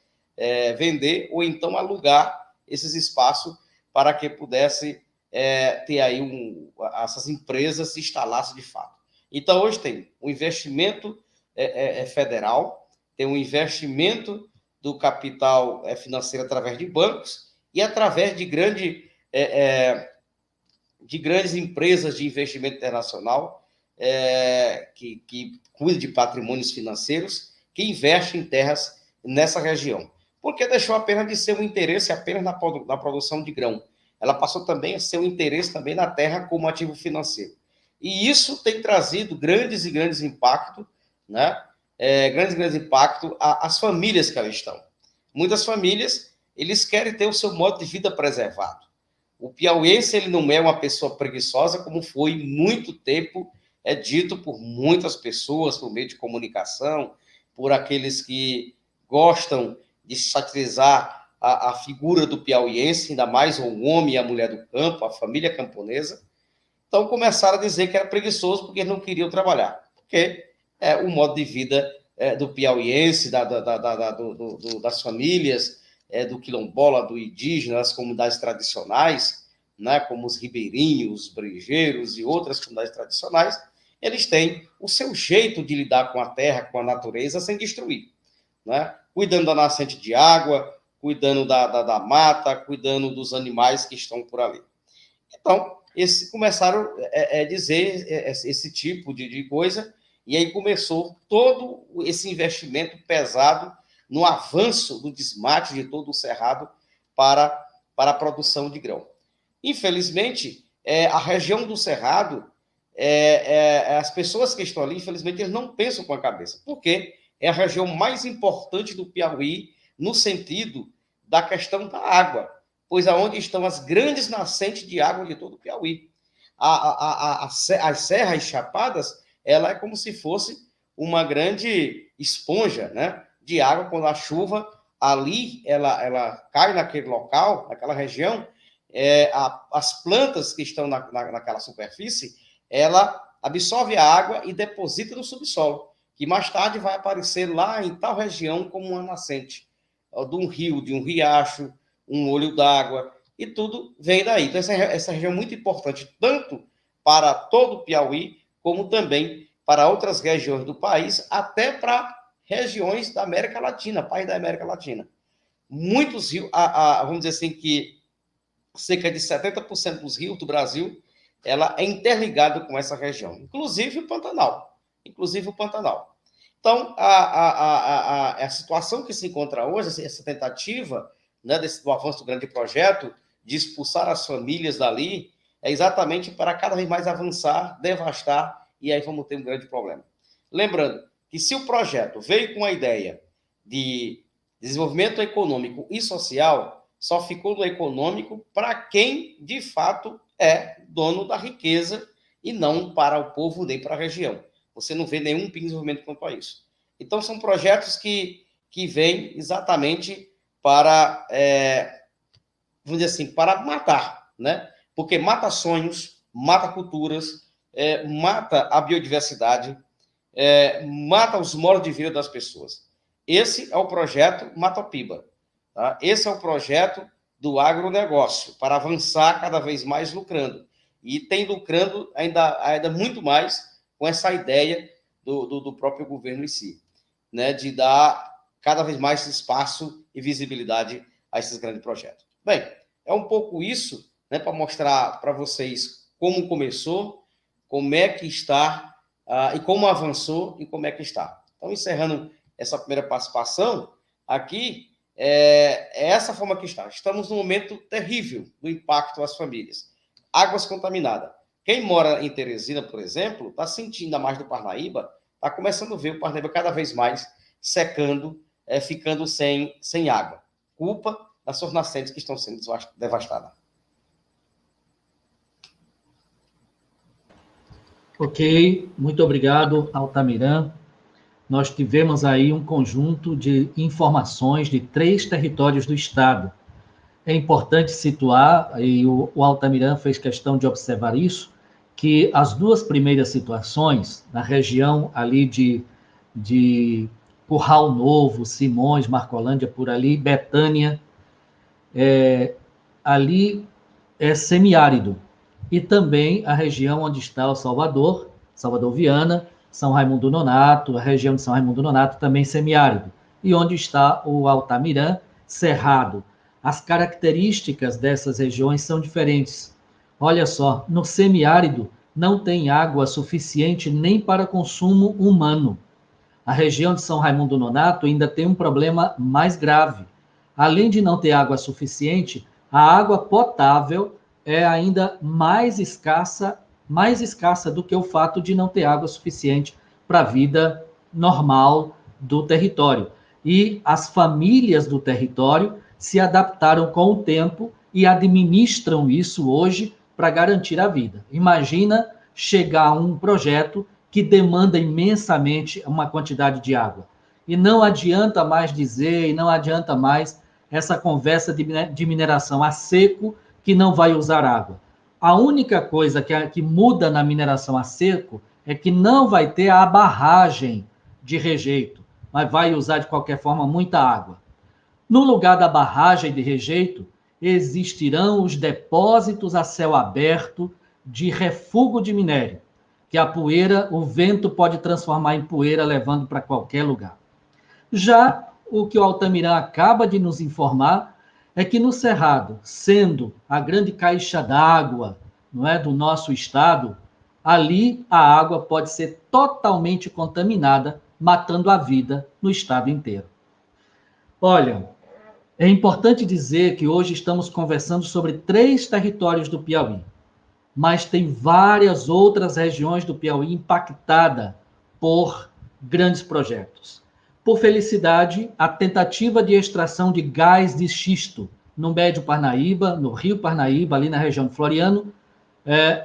vender ou então alugar esses espaços para que pudesse ter aí essas empresas se instalassem de fato. Então, hoje tem um investimento federal, tem um investimento do capital financeiro através de bancos e através de grandes empresas de investimento internacional que cuidam de patrimônios financeiros, que investem em terras nessa região. Porque deixou apenas de ser um interesse apenas na produção de grão. Ela passou também a ser um interesse também na terra como ativo financeiro. E isso tem trazido grandes e grandes impactos, né? Grandes impactos às famílias que ali estão. Muitas famílias, eles querem ter o seu modo de vida preservado. O piauiense, ele não é uma pessoa preguiçosa, como foi muito tempo dito por muitas pessoas, por meio de comunicação, por aqueles que gostam de satirizar a figura do piauiense, ainda mais o homem e a mulher do campo, a família camponesa. Então, começaram a dizer que era preguiçoso porque não queriam trabalhar. Porque o modo de vida do piauiense, das famílias, do quilombola, do indígena, das comunidades tradicionais, né, como os ribeirinhos, os brejeiros e outras comunidades tradicionais, eles têm o seu jeito de lidar com a terra, com a natureza, sem destruir, né? Cuidando da nascente de água, cuidando da mata, cuidando dos animais que estão por ali. Então, começaram a dizer esse tipo de coisa, e aí começou todo esse investimento pesado no avanço do desmate de todo o cerrado para a produção de grão. Infelizmente, a região do cerrado, as pessoas que estão ali, infelizmente, eles não pensam com a cabeça, porque é a região mais importante do Piauí no sentido da questão da água, pois aonde estão as grandes nascentes de água de todo o Piauí. As serras chapadas, ela é como se fosse uma grande esponja, né, de água. Quando a chuva ali ela cai naquele local, naquela região, as plantas que estão naquela superfície, ela absorve a água e deposita no subsolo, que mais tarde vai aparecer lá em tal região como uma nascente de um rio, de um riacho, um olho d'água, e tudo vem daí. Então, essa região é muito importante, tanto para todo o Piauí, como também para outras regiões do país, até para regiões da América Latina, país da América Latina. Muitos rios, vamos dizer assim, que cerca de 70% dos rios do Brasil, ela é interligada com essa região, inclusive o Pantanal. Então, a situação que se encontra hoje, essa tentativa, né, do avanço do grande projeto, de expulsar as famílias dali, é exatamente para cada vez mais avançar, devastar, e aí vamos ter um grande problema. Lembrando que se o projeto veio com a ideia de desenvolvimento econômico e social, só ficou no econômico para quem, de fato, é dono da riqueza e não para o povo nem para a região. Você não vê nenhum desenvolvimento quanto a isso. Então, são projetos que vêm exatamente para, vamos dizer assim, para matar, né? Porque mata sonhos, mata culturas, mata a biodiversidade, mata os modos de vida das pessoas. Esse é o projeto Matopiba. Tá? Esse é o projeto do agronegócio, para avançar cada vez mais lucrando. E tem lucrando ainda muito mais com essa ideia do próprio governo em si, né, de dar cada vez mais espaço e visibilidade a esses grandes projetos. Bem, é um pouco isso, né, para mostrar para vocês como começou, como é que está, e como avançou e como é que está. Então, encerrando essa primeira participação, aqui é essa forma que está. Estamos num momento terrível do impacto às famílias. Águas contaminadas. Quem mora em Teresina, por exemplo, está sentindo, ainda mais do Parnaíba, está começando a ver o Parnaíba cada vez mais secando, ficando sem água. Culpa das suas nascentes que estão sendo devastadas. Ok, muito obrigado, Altamirã. Nós tivemos aí um conjunto de informações de 3 territórios do Estado. É importante situar, e o Altamirã fez questão de observar isso, que as 2 primeiras situações, na região ali de Curral Novo, Simões, Marcolândia, por ali, Betânia, ali é semiárido. E também a região onde está o Salvador Viana, São Raimundo Nonato, a região de São Raimundo Nonato também semiárido. E onde está o Altamirã, cerrado. As características dessas regiões são diferentes. Olha só, no semiárido não tem água suficiente nem para consumo humano. A região de São Raimundo Nonato ainda tem um problema mais grave. Além de não ter água suficiente, a água potável é ainda mais escassa do que o fato de não ter água suficiente para a vida normal do território. E as famílias do território se adaptaram com o tempo e administram isso hoje para garantir a vida. Imagina chegar a um projeto que demanda imensamente uma quantidade de água. E não adianta mais dizer, e não adianta mais essa conversa de mineração a seco que não vai usar água. A única coisa que muda na mineração a seco é que não vai ter a barragem de rejeito, mas vai usar de qualquer forma muita água. No lugar da barragem de rejeito, existirão os depósitos a céu aberto de refúgio de minério, que a poeira, o vento pode transformar em poeira, levando para qualquer lugar. Já o que o Altamirã acaba de nos informar é que no Cerrado, sendo a grande caixa d'água, não é, do nosso estado, ali a água pode ser totalmente contaminada, matando a vida no estado inteiro. Olha, é importante dizer que hoje estamos conversando sobre 3 territórios do Piauí, mas tem várias outras regiões do Piauí impactadas por grandes projetos. Por felicidade, a tentativa de extração de gás de xisto no Médio Parnaíba, no Rio Parnaíba, ali na região de Floriano,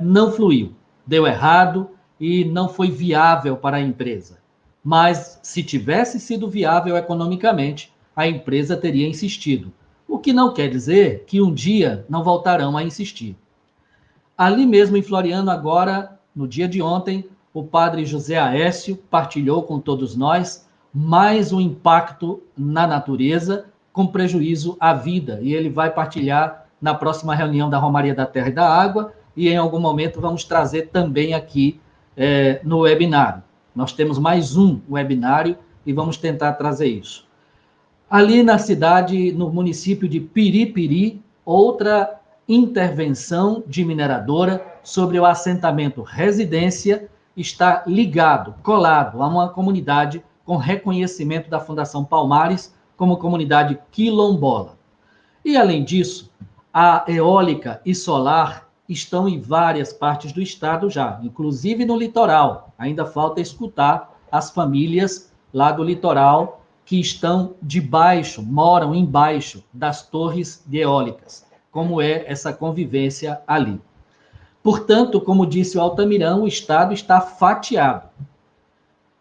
não fluiu, deu errado e não foi viável para a empresa. Mas, se tivesse sido viável economicamente, a empresa teria insistido. O que não quer dizer que um dia não voltarão a insistir. Ali mesmo em Floriano, agora, no dia de ontem, o padre José Aécio partilhou com todos nós mais um impacto na natureza com prejuízo à vida. E ele vai partilhar na próxima reunião da Romaria da Terra e da Água, e em algum momento vamos trazer também aqui no webinário. Nós temos mais um webinário e vamos tentar trazer isso. Ali na cidade, no município de Piripiri, outra intervenção de mineradora sobre o assentamento residência está ligado, colado a uma comunidade com reconhecimento da Fundação Palmares como comunidade quilombola. E, além disso, a eólica e solar estão em várias partes do estado já, inclusive no litoral. Ainda falta escutar as famílias lá do litoral que estão debaixo, moram embaixo das torres de eólicas. Como é essa convivência ali. Portanto, como disse o Altamirão, o estado está fatiado.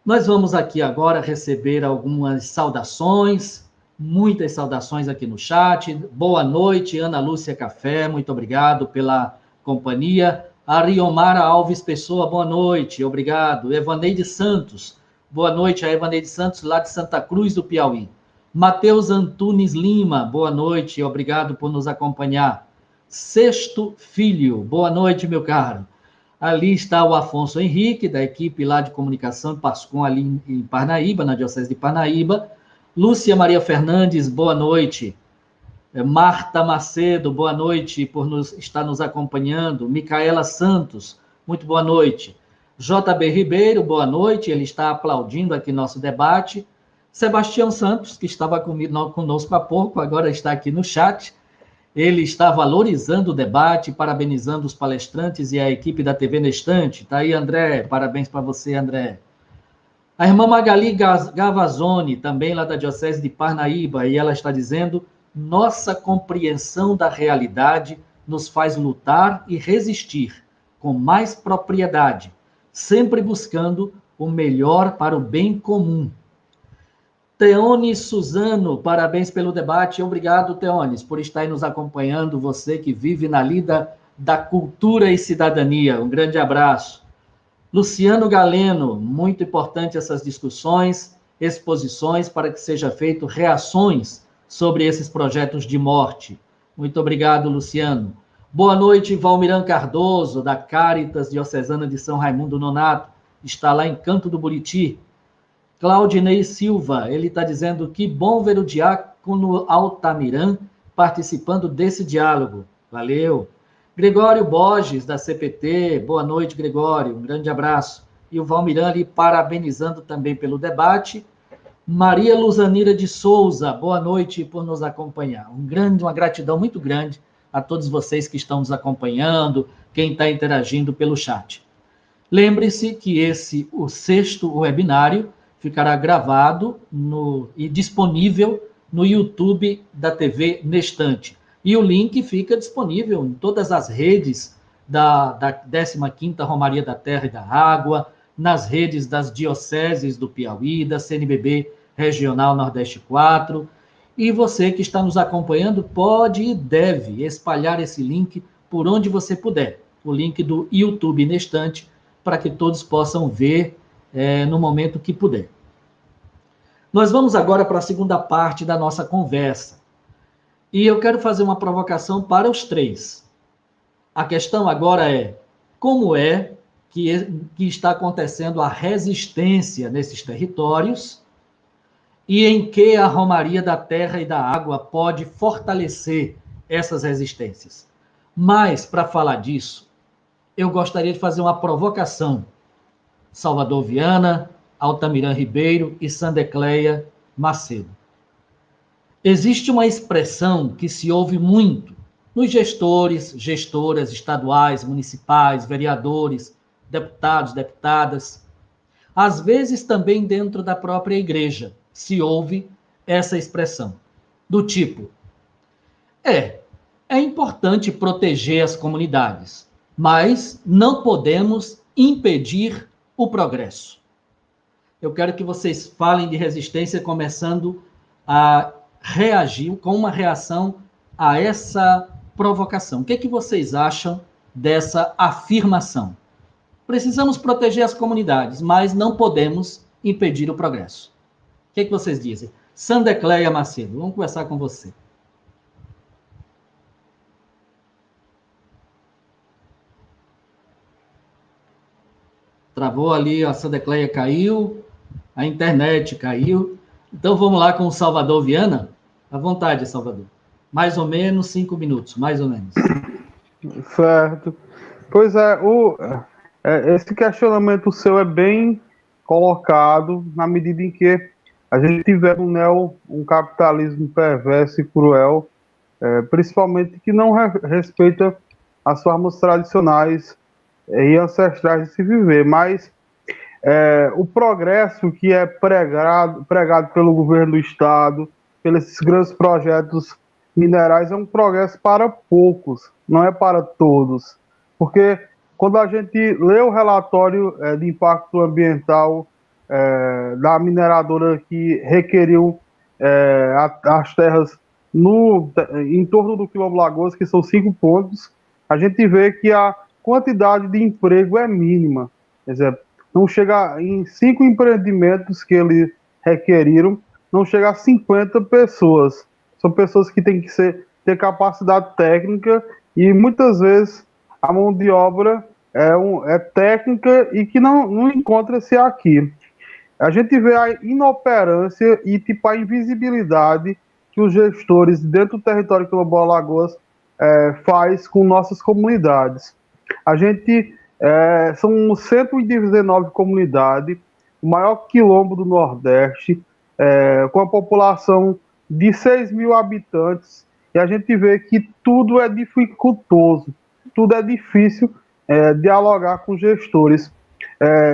Nós vamos aqui agora receber algumas saudações, muitas saudações aqui no chat. Boa noite, Ana Lúcia Café, muito obrigado pela companhia. Ariomara Alves Pessoa, boa noite, obrigado. Evaneide Santos, boa noite, a Evaneide Santos, lá de Santa Cruz do Piauí. Mateus Antunes Lima, boa noite, obrigado por nos acompanhar. Sexto Filho, boa noite, meu caro. Ali está o Afonso Henrique, da equipe lá de comunicação de Pascom, ali em Parnaíba, na Diocese de Parnaíba. Lúcia Maria Fernandes, boa noite. Marta Macedo, boa noite por estar nos acompanhando. Micaela Santos, muito boa noite. JB Ribeiro, boa noite, ele está aplaudindo aqui nosso debate. Sebastião Santos, que estava conosco há pouco, agora está aqui no chat. Ele está valorizando o debate, parabenizando os palestrantes e a equipe da TV Nestante. Está aí, André, parabéns para você, André. A irmã Magali Gavazzoni, também lá da Diocese de Parnaíba, e ela está dizendo: nossa compreensão da realidade nos faz lutar e resistir com mais propriedade, sempre buscando o melhor para o bem comum. Teone Suzano, parabéns pelo debate. Obrigado, Teones, por estar aí nos acompanhando, você que vive na lida da cultura e cidadania. Um grande abraço. Luciano Galeno, muito importante essas discussões, exposições para que seja feito reações sobre esses projetos de morte. Muito obrigado, Luciano. Boa noite, Valmiran Cardoso, da Caritas Diocesana de São Raimundo Nonato, está lá em Canto do Buriti. Claudinei Silva, ele está dizendo que bom ver o diácono Altamirã participando desse diálogo. Valeu. Gregório Borges, da CPT, boa noite, Gregório, um grande abraço. E o Valmiran ali parabenizando também pelo debate. Maria Luzanira de Souza, boa noite por nos acompanhar. Uma gratidão muito grande a todos vocês que estão nos acompanhando, quem está interagindo pelo chat. Lembre-se que o sexto webinário, ficará gravado e disponível no YouTube da TV Nestante. E o link fica disponível em todas as redes da 15ª Romaria da Terra e da Água, nas redes das dioceses do Piauí, da CNBB Regional Nordeste 4. E você que está nos acompanhando pode e deve espalhar esse link por onde você puder. O link do YouTube Nestante, para que todos possam ver no momento que puder. Nós vamos agora para a segunda parte da nossa conversa. E eu quero fazer uma provocação para os três. A questão agora é: como é que está acontecendo a resistência nesses territórios e em que a Romaria da Terra e da Água pode fortalecer essas resistências? Mas, para falar disso, eu gostaria de fazer uma provocação. Salvador Viana, Altamirã Ribeiro e Sandecleia Macedo. Existe uma expressão que se ouve muito nos gestores, gestoras estaduais, municipais, vereadores, deputados, deputadas, às vezes também dentro da própria igreja, se ouve essa expressão, do tipo: é importante proteger as comunidades, mas não podemos impedir o progresso. Eu quero que vocês falem de resistência começando a reagir com uma reação a essa provocação. O que é que vocês acham dessa afirmação? Precisamos proteger as comunidades, mas não podemos impedir o progresso. O que é que vocês dizem? Sandecleia Macedo, vamos conversar com você. Travou ali, a Sandecleia caiu, a internet caiu. Então vamos lá com o Salvador Viana. À vontade, Salvador. Mais ou menos 5 minutos, mais ou menos. Certo. Pois esse questionamento seu é bem colocado na medida em que a gente tiver um capitalismo perverso e cruel, principalmente que não respeita as formas tradicionais e ancestrais de se viver, mas o progresso que é pregado pelo governo do Estado, pelos grandes projetos minerais, é um progresso para poucos, não é para todos. Porque quando a gente lê o relatório de impacto ambiental da mineradora que requeriu as terras em torno do Quilombo Lagoas, que são 5 pontos, a gente vê que a quantidade de emprego é mínima. Quer dizer, não chega em 5 empreendimentos que eles requeriram, não chega a 50 pessoas. São pessoas que têm que ter capacidade técnica e muitas vezes a mão de obra é técnica e que não encontra-se aqui. A gente vê a inoperância e a invisibilidade que os gestores dentro do território quilombola Lagoas faz com nossas comunidades. A gente são 119 comunidades, o maior quilombo do Nordeste, com a população de 6 mil habitantes, e a gente vê que tudo é dificultoso, tudo é difícil dialogar com gestores.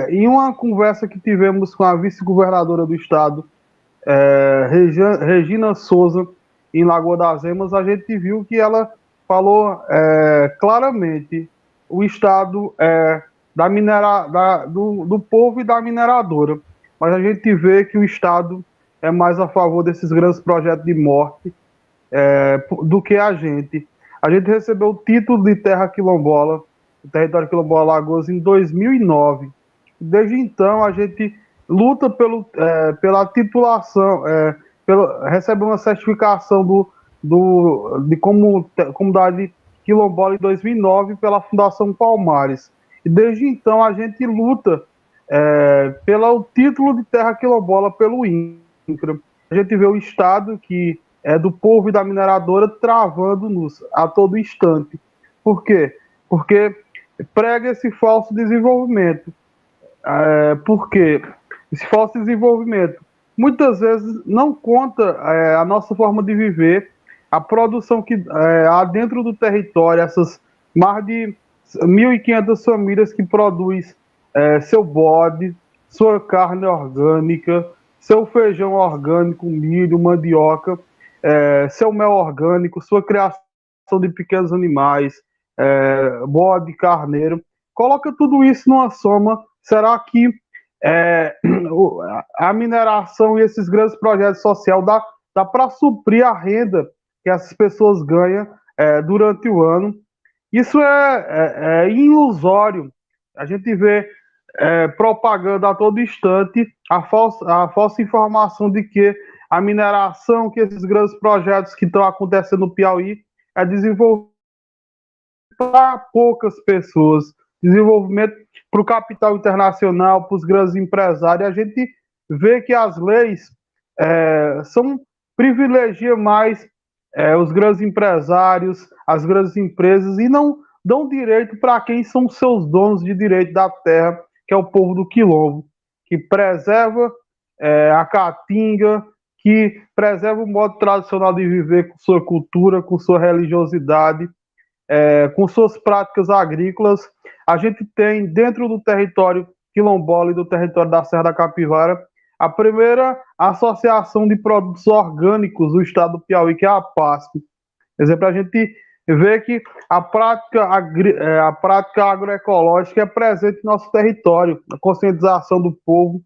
Em uma conversa que tivemos com a vice-governadora do estado, Regina Souza, em Lagoa das Emas, a gente viu que ela falou claramente: o estado do povo e da mineradora, mas a gente vê que o estado é mais a favor desses grandes projetos de morte do que a gente. A gente recebeu o título de terra quilombola, o território quilombola Lagoas, em 2009. Desde então, a gente luta pela titulação, recebe uma certificação de comunidade quilombola em 2009 pela Fundação Palmares. E desde então, a gente luta pelo título de terra quilombola pelo INCRA. A gente vê o Estado, que é do povo e da mineradora, travando-nos a todo instante. Por quê? Porque prega esse falso desenvolvimento. Porque esse falso desenvolvimento muitas vezes não conta a nossa forma de viver, a produção que há dentro do território, essas mais de 1.500 famílias que produzem seu bode, sua carne orgânica, seu feijão orgânico, milho, mandioca, seu mel orgânico, sua criação de pequenos animais, bode, carneiro. Coloca tudo isso numa soma. Será que a mineração e esses grandes projetos sociais dá para suprir a renda que essas pessoas ganham durante o ano? Isso é ilusório. A gente vê propaganda a todo instante, a falsa informação de que a mineração, que esses grandes projetos que estão acontecendo no Piauí é desenvolvido para poucas pessoas, desenvolvimento para o capital internacional, para os grandes empresários. A gente vê que as leis privilegiam mais os grandes empresários, as grandes empresas, e não dão direito para quem são seus donos de direito da terra, que é o povo do Quilombo, que preserva a caatinga, que preserva o modo tradicional de viver, com sua cultura, com sua religiosidade, com suas práticas agrícolas. A gente tem, dentro do território quilombola e do território da Serra da Capivara, A primeira, a Associação de Produtos Orgânicos do Estado do Piauí, que é a APASP. Quer dizer, para a gente ver que a prática agroecológica é presente no nosso território, a conscientização do povo.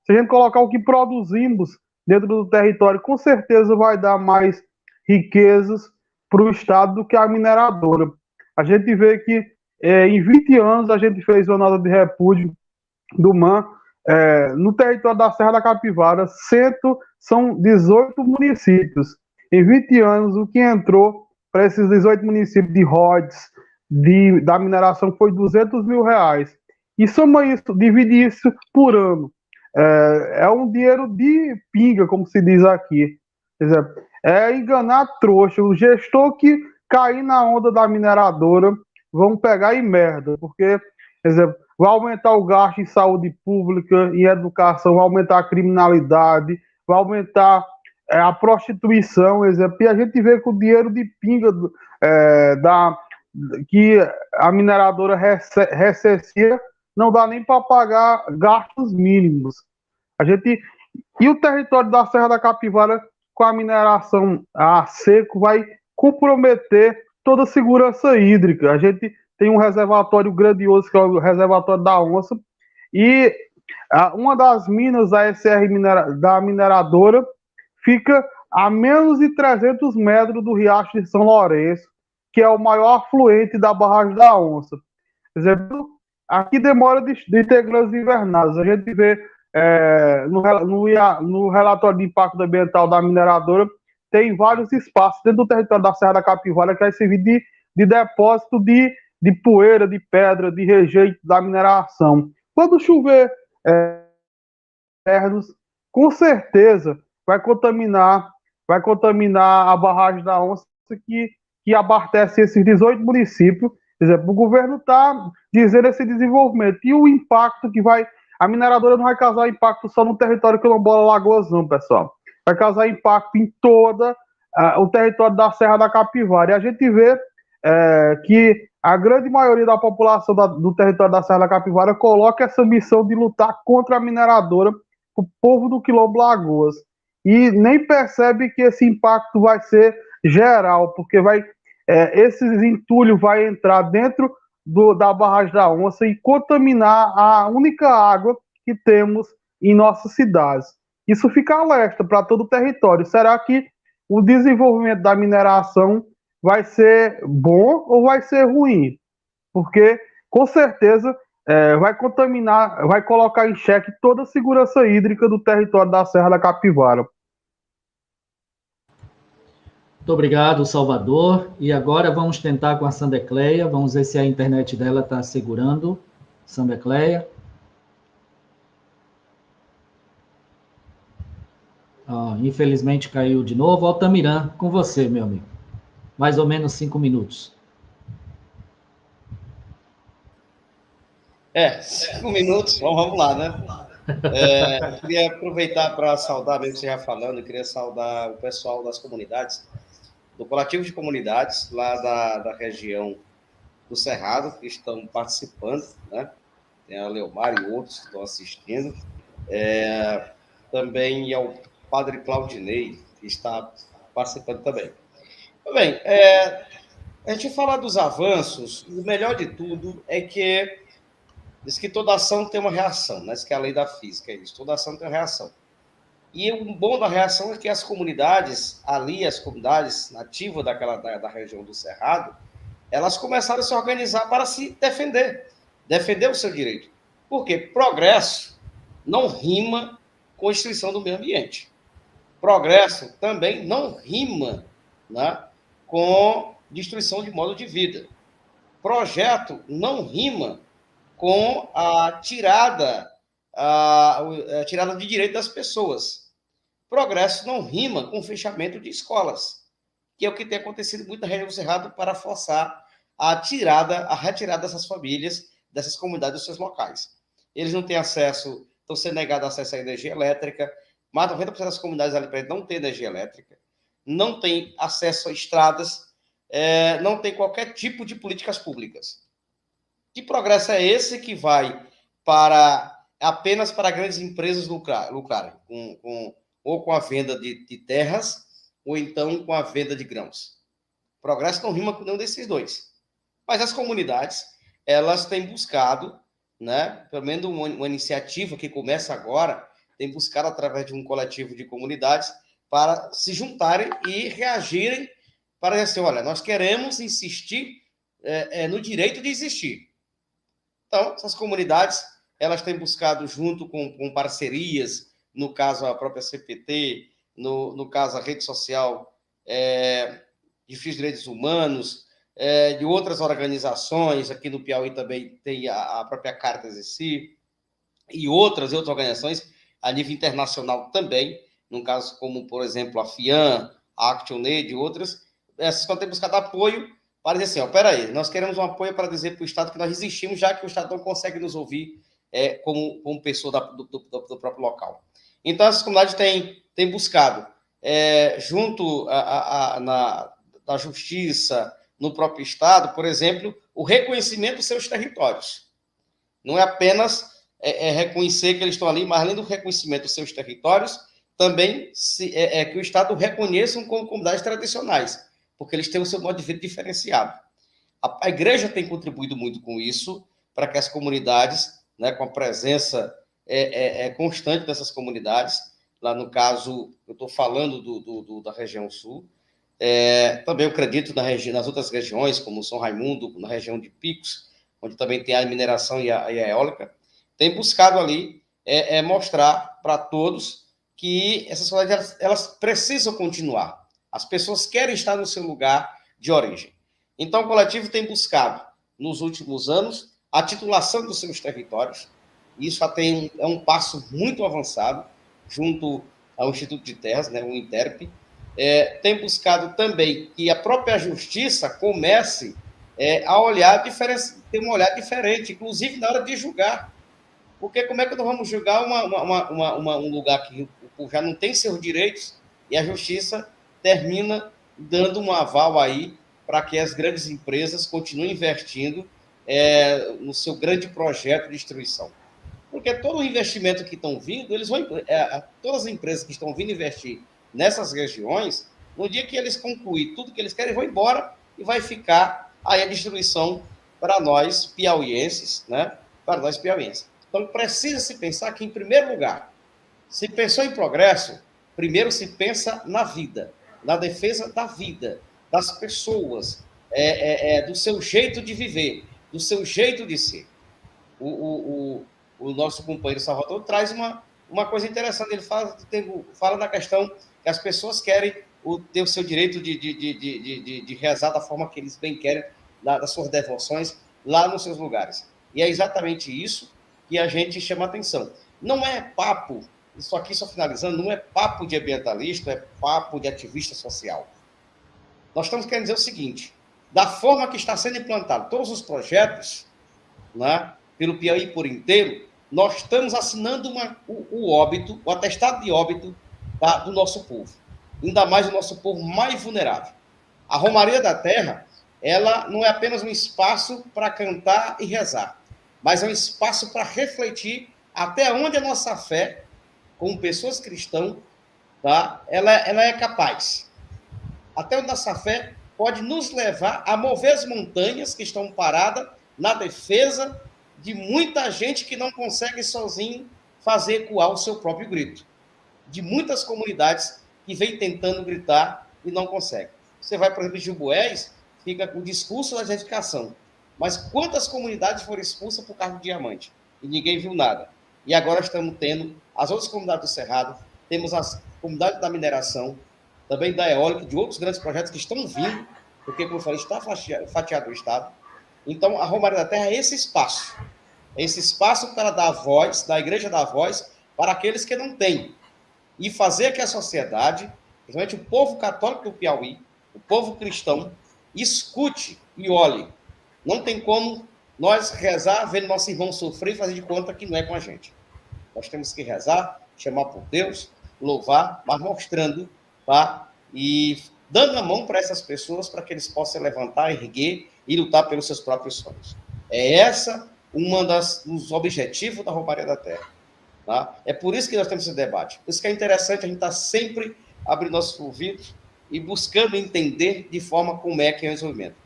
Se a gente colocar o que produzimos dentro do território, com certeza vai dar mais riquezas para o Estado do que a mineradora. A gente vê que em 20 anos a gente fez uma nota de repúdio do MAN no território da Serra da Capivara, são 18 municípios. Em 20 anos, o que entrou para esses 18 municípios de royalties da mineração foi R$200 mil. E soma isso, divide isso por ano. É um dinheiro de pinga, como se diz aqui. Quer dizer, é enganar trouxa. O gestor que cair na onda da mineradora vão pegar em merda, porque, quer dizer, vai aumentar o gasto em saúde pública, em educação, vai aumentar a criminalidade, vai aumentar a prostituição, exemplo, e a gente vê que o dinheiro de pinga que a mineradora rececia não dá nem para pagar gastos mínimos. E o território da Serra da Capivara, com a mineração a seco, vai comprometer toda a segurança hídrica. A gente tem um reservatório grandioso, que é o reservatório da Onça, e uma das minas da SR da mineradora fica a menos de 300 metros do Riacho de São Lourenço, que é o maior afluente da barragem da Onça. Por exemplo, aqui demora de ter grandes invernadas. A gente vê no relatório de impacto ambiental da mineradora, tem vários espaços dentro do território da Serra da Capivara que vai servir de depósito de poeira, de pedra, de rejeito da mineração. Quando chover com certeza vai contaminar a barragem da Onça que abastece esses 18 municípios. Por exemplo, o governo está dizendo esse desenvolvimento. E o impacto que vai... A mineradora não vai causar impacto só no território quilombola Lagoas, não, pessoal. Vai causar impacto em todo o território da Serra da Capivara. E a gente vê que a grande maioria da população do território da Serra da Capivara coloca essa missão de lutar contra a mineradora, o povo do Quilombo Lagoas. E nem percebe que esse impacto vai ser geral, porque esses entulhos vai entrar dentro da barragem da Onça e contaminar a única água que temos em nossas cidades. Isso fica alerta para todo o território. Será que o desenvolvimento da mineração vai ser bom ou vai ser ruim? Porque, com certeza, vai contaminar, vai colocar em xeque toda a segurança hídrica do território da Serra da Capivara. Muito obrigado, Salvador. E agora vamos tentar com a Sandecleia. Vamos ver se a internet dela está segurando. Sandecleia. Infelizmente caiu de novo. Altamirã, com você, meu amigo. Mais ou menos 5 minutos. 5 minutos, vamos lá, né? Queria aproveitar para saudar, mesmo que você já falando, eu queria saudar o pessoal das comunidades, do coletivo de comunidades lá da região do Cerrado, que estão participando, né? Tem a Leomar e outros que estão assistindo. Também ao Padre Claudinei, que está participando também. Bem, a gente fala dos avanços, e o melhor de tudo é que diz que toda ação tem uma reação, né? Isso que é a lei da física, é isso. Toda ação tem uma reação. E o bom da reação é que as comunidades nativas da região do Cerrado, elas começaram a se organizar para se defender o seu direito. Por quê? Progresso não rima com destruição do meio ambiente. Progresso também não rima, né, com destruição de modo de vida. Projeto não rima com a tirada de direito das pessoas. Progresso não rima com o fechamento de escolas, que é o que tem acontecido muito na região do Cerrado para forçar a retirada dessas famílias, dessas comunidades dos seus locais. Eles não têm acesso, estão sendo negados acesso à energia elétrica, mais de 90% das comunidades ali não têm energia elétrica, não têm acesso a estradas, não tem qualquer tipo de políticas públicas. Que progresso é esse que vai para apenas para grandes empresas lucrarem, ou com a venda de terras, ou então com a venda de grãos. Progresso não rima com nenhum desses dois. Mas as comunidades, elas têm buscado, né, pelo menos uma iniciativa que começa agora, tem buscado através de um coletivo de comunidades para se juntarem e reagirem para dizer assim, olha, nós queremos insistir no direito de existir. Então, essas comunidades, elas têm buscado junto com parcerias, no caso a própria CPT, no caso a rede social de direitos humanos, de outras organizações, aqui no Piauí também tem a própria Caritas em si, e outras organizações a nível internacional também, no caso como, por exemplo, a FIAM, a ActionAid e outras, essas têm buscado apoio para dizer assim, peraí, nós queremos um apoio para dizer para o Estado que nós existimos, já que o Estado não consegue nos ouvir como pessoa do próprio local. Então, essas comunidades têm buscado, junto da justiça, no próprio Estado, por exemplo, o reconhecimento dos seus territórios. Não é apenas reconhecer que eles estão ali, mas além do reconhecimento dos seus territórios, também que o Estado reconheça como comunidades tradicionais, porque eles têm o seu modo de vida diferenciado. A igreja tem contribuído muito com isso, para que as comunidades, né, com a presença constante dessas comunidades, lá no caso, eu estou falando da região sul, também eu acredito nas outras regiões, como São Raimundo, na região de Picos, onde também tem a mineração e a eólica, tem buscado ali mostrar para todos que essas comunidades elas precisam continuar. As pessoas querem estar no seu lugar de origem. Então, o coletivo tem buscado, nos últimos anos, a titulação dos seus territórios. Isso já é um passo muito avançado, junto ao Instituto de Terras, né, o INTERP. Tem buscado também que a própria justiça comece a olhar ter um olhar diferente, inclusive na hora de julgar. Porque como é que nós vamos julgar um lugar que o povo já não tem seus direitos e a justiça termina dando um aval aí para que as grandes empresas continuem investindo no seu grande projeto de destruição. Porque todo o investimento que estão vindo, todas as empresas que estão vindo investir nessas regiões, no dia que eles concluírem tudo que eles querem, vão embora e vai ficar aí a destruição para nós piauienses, né? Para nós piauienses. Então, precisa se pensar que, em primeiro lugar, se pensou em progresso, primeiro se pensa na vida, na defesa da vida, das pessoas, do seu jeito de viver, do seu jeito de ser. O nosso companheiro Salvador traz uma coisa interessante, ele fala na questão que as pessoas querem ter o seu direito de rezar da forma que eles bem querem, das suas devoções, lá nos seus lugares. E é exatamente isso que a gente chama a atenção. Não é papo, isso aqui só finalizando, não é papo de ambientalista, é papo de ativista social. Nós estamos querendo dizer o seguinte, da forma que está sendo implantado todos os projetos, né, pelo Piauí por inteiro, nós estamos assinando o atestado de óbito do nosso povo, ainda mais o nosso povo mais vulnerável. A Romaria da Terra, ela não é apenas um espaço para cantar e rezar, mas é um espaço para refletir até onde a nossa fé, como pessoas cristãs, tá, ela é capaz. Até onde a nossa fé pode nos levar a mover as montanhas que estão paradas na defesa de muita gente que não consegue sozinho fazer ecoar o seu próprio grito. De muitas comunidades que vem tentando gritar e não consegue. Você vai, por exemplo, em Juboés, fica com o discurso da edificação. Mas quantas comunidades foram expulsas por causa do diamante? E ninguém viu nada. E agora estamos tendo as outras comunidades do Cerrado, temos as comunidades da mineração, também da eólica, de outros grandes projetos que estão vindo, porque, como eu falei, está fatiado o Estado. Então, a Romaria da Terra é esse espaço para dar voz, da igreja dar voz, para aqueles que não têm. E fazer que a sociedade, principalmente o povo católico do Piauí, o povo cristão, escute e olhe. Não tem como nós rezar, vendo nosso irmão sofrer e fazer de conta que não é com a gente. Nós temos que rezar, chamar por Deus, louvar, mas mostrando, tá? E dando a mão para essas pessoas para que eles possam levantar, erguer e lutar pelos seus próprios sonhos. É essa dos objetivos da roubaria da terra. Tá? É por isso que nós temos esse debate. Por isso que é interessante a gente estar sempre abrindo nossos ouvidos e buscando entender de forma como é que é o desenvolvimento.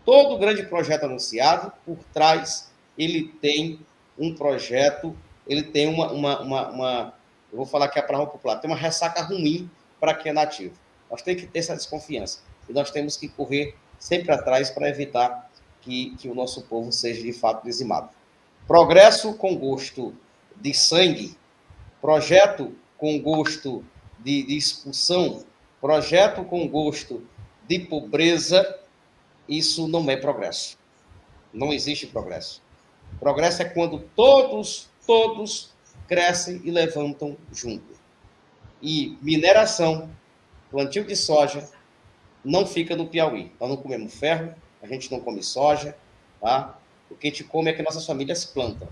Todo grande projeto anunciado, por trás, ele tem um projeto, ele tem eu vou falar aqui a palavra popular, tem uma ressaca ruim para quem é nativo. Nós temos que ter essa desconfiança. E nós temos que correr sempre atrás para evitar que o nosso povo seja, de fato, dizimado. Progresso com gosto de sangue, projeto com gosto de expulsão, projeto com gosto de pobreza, isso não é progresso. Não existe progresso. Progresso é quando todos crescem e levantam junto. E mineração, plantio de soja, não fica no Piauí. Nós não comemos ferro, a gente não come soja, tá? O que a gente come é que nossas famílias plantam.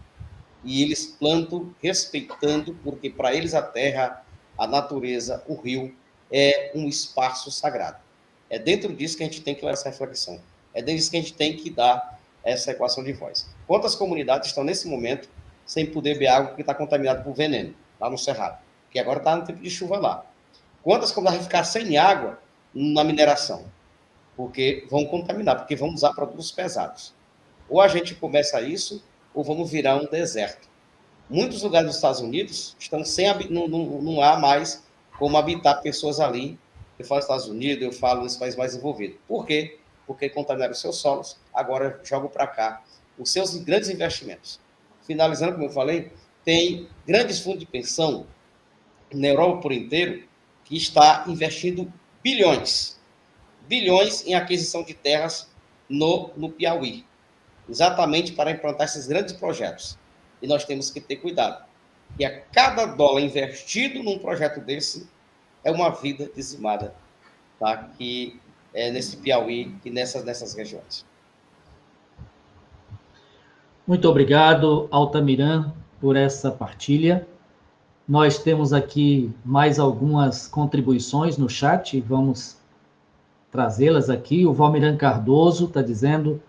E eles plantam respeitando, porque para eles a terra, a natureza, o rio, é um espaço sagrado. É dentro disso que a gente tem que levar essa reflexão. É dentro disso que a gente tem que dar essa equação de voz. Quantas comunidades estão, nesse momento, sem poder beber água porque está contaminada por veneno, lá no Cerrado? Que agora está no tempo de chuva lá. Quantas comunidades vão ficar sem água na mineração? Porque vão contaminar, porque vão usar produtos pesados. Ou a gente começa isso, ou vamos virar um deserto. Muitos lugares dos Estados Unidos estão sem, não há mais como habitar pessoas ali. Eu falo Estados Unidos, eu falo nos países mais envolvidos. Por quê? Porque contaminaram os seus solos, agora jogam para cá os seus grandes investimentos. Finalizando, como eu falei, tem grandes fundos de pensão na Europa por inteiro que está investindo bilhões em aquisição de terras no Piauí, exatamente para implantar esses grandes projetos. E nós temos que ter cuidado. E a cada dólar investido num projeto desse é uma vida dizimada, tá? Que é nesse Piauí e nessas regiões. Muito obrigado, Altamirã, por essa partilha. Nós temos aqui mais algumas contribuições no chat, vamos trazê-las aqui. O Valmiran Cardoso está dizendo: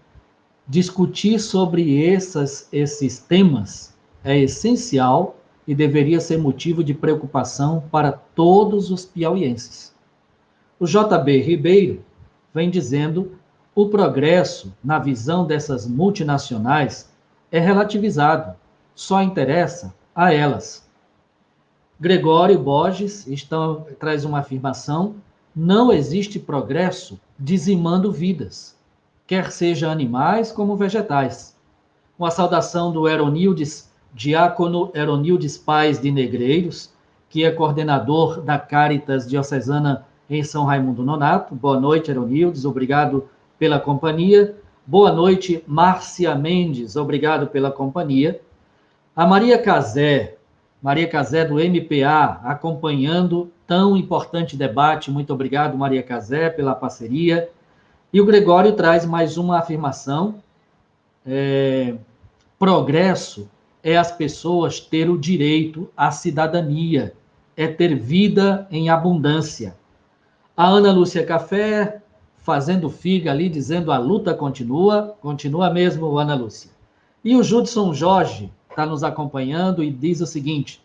discutir sobre esses temas é essencial e deveria ser motivo de preocupação para todos os piauienses. O JB Ribeiro vem dizendo: o progresso, na visão dessas multinacionais, é relativizado, só interessa a elas. Gregório Borges traz uma afirmação: não existe progresso dizimando vidas, quer seja animais como vegetais. Uma saudação do Diácono Eronildes Paz de Negreiros, que é coordenador da Caritas Diocesana em São Raimundo Nonato. Boa noite, Eronildes, obrigado pela companhia. Boa noite, Márcia Mendes, obrigado pela companhia. A Maria Cazé do MPA, acompanhando tão importante debate. Muito obrigado, Maria Cazé, pela parceria. E o Gregório traz mais uma afirmação: progresso é as pessoas ter o direito à cidadania, é ter vida em abundância. A Ana Lúcia Café, fazendo figa ali, dizendo: a luta continua mesmo, Ana Lúcia. E o Judson Jorge está nos acompanhando e diz o seguinte: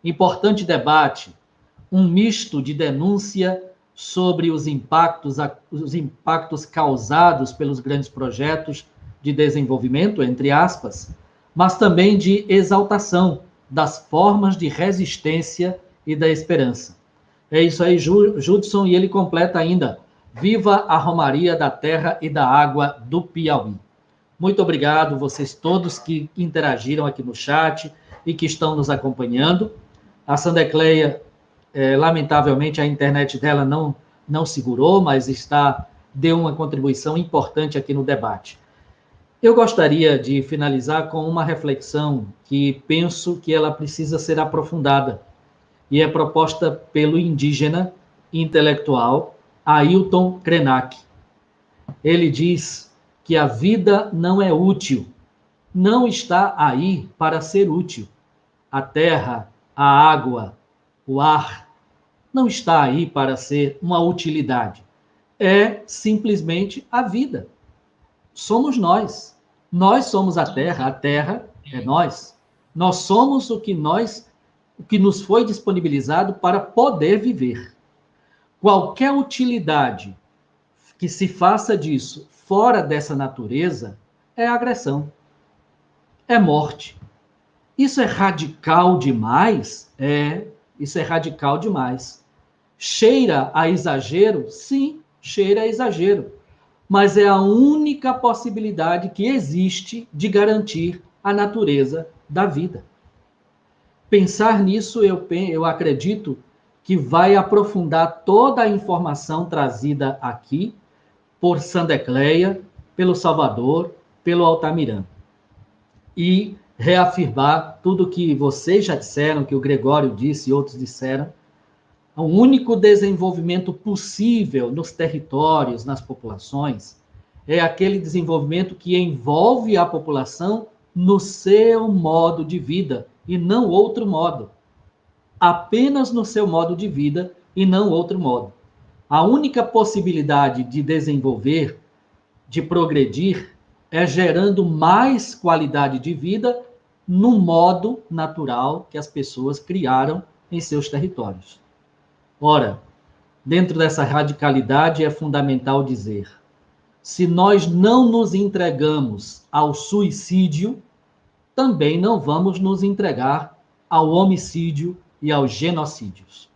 importante debate, um misto de denúncia sobre os impactos causados pelos grandes projetos de desenvolvimento, entre aspas, mas também de exaltação das formas de resistência e da esperança. É isso aí, Judson, e ele completa ainda: viva a Romaria da Terra e da Água do Piauí. Muito obrigado, vocês todos que interagiram aqui no chat e que estão nos acompanhando. A Sandecleia, lamentavelmente, a internet dela não segurou, mas deu uma contribuição importante aqui no debate. Eu gostaria de finalizar com uma reflexão que penso que ela precisa ser aprofundada, e é proposta pelo indígena intelectual Ailton Krenak. Ele diz que a vida não é útil, não está aí para ser útil. A terra, a água, o ar, não está aí para ser uma utilidade. É simplesmente a vida. Somos nós. Nós somos a terra é nós. Nós somos o que nos foi disponibilizado para poder viver. Qualquer utilidade que se faça disso fora dessa natureza é agressão, é morte. Isso é radical demais? Isso é radical demais. Cheira a exagero? Sim, cheira a exagero. Mas é a única possibilidade que existe de garantir a natureza da vida. Pensar nisso, eu acredito que vai aprofundar toda a informação trazida aqui por Sandecleia, pelo Salvador, pelo Altamirano. E reafirmar tudo que vocês já disseram, que o Gregório disse e outros disseram. O único desenvolvimento possível nos territórios, nas populações, é aquele desenvolvimento que envolve a população no seu modo de vida e não outro modo. Apenas no seu modo de vida e não outro modo. A única possibilidade de desenvolver, de progredir, é gerando mais qualidade de vida no modo natural que as pessoas criaram em seus territórios. Ora, dentro dessa radicalidade é fundamental dizer: se nós não nos entregamos ao suicídio, também não vamos nos entregar ao homicídio e aos genocídios.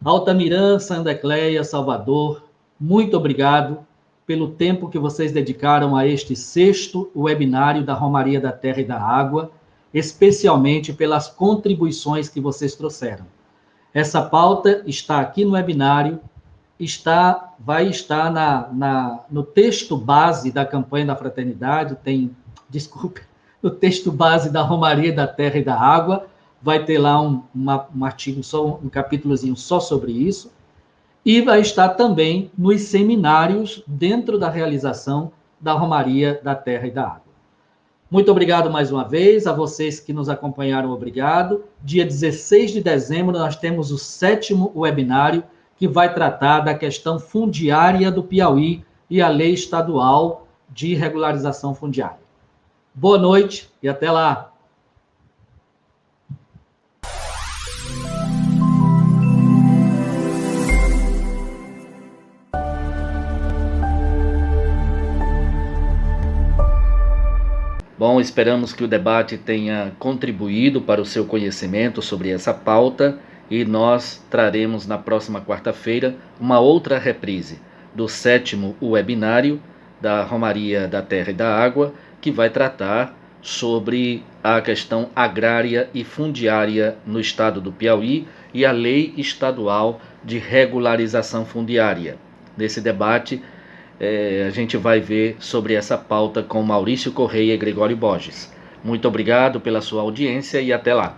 Altamirã, Sandecleia, Salvador, muito obrigado pelo tempo que vocês dedicaram a este 6º webinário da Romaria da Terra e da Água, especialmente pelas contribuições que vocês trouxeram. Essa pauta está aqui no webinário, vai estar no texto base da campanha da fraternidade, no texto base da Romaria da Terra e da Água, vai ter lá um artigo, um capítulozinho só sobre isso, e vai estar também nos seminários dentro da realização da Romaria da Terra e da Água. Muito obrigado mais uma vez, a vocês que nos acompanharam, obrigado. Dia 16 de dezembro nós temos o 7º webinário, que vai tratar da questão fundiária do Piauí e a lei estadual de regularização fundiária. Boa noite e até lá! Bom, esperamos que o debate tenha contribuído para o seu conhecimento sobre essa pauta e nós traremos na próxima quarta-feira uma outra reprise do 7º webinário da Romaria da Terra e da Água, que vai tratar sobre a questão agrária e fundiária no estado do Piauí e a lei estadual de regularização fundiária. Nesse debate, a gente vai ver sobre essa pauta com Maurício Correia e Gregório Borges. Muito obrigado pela sua audiência e até lá.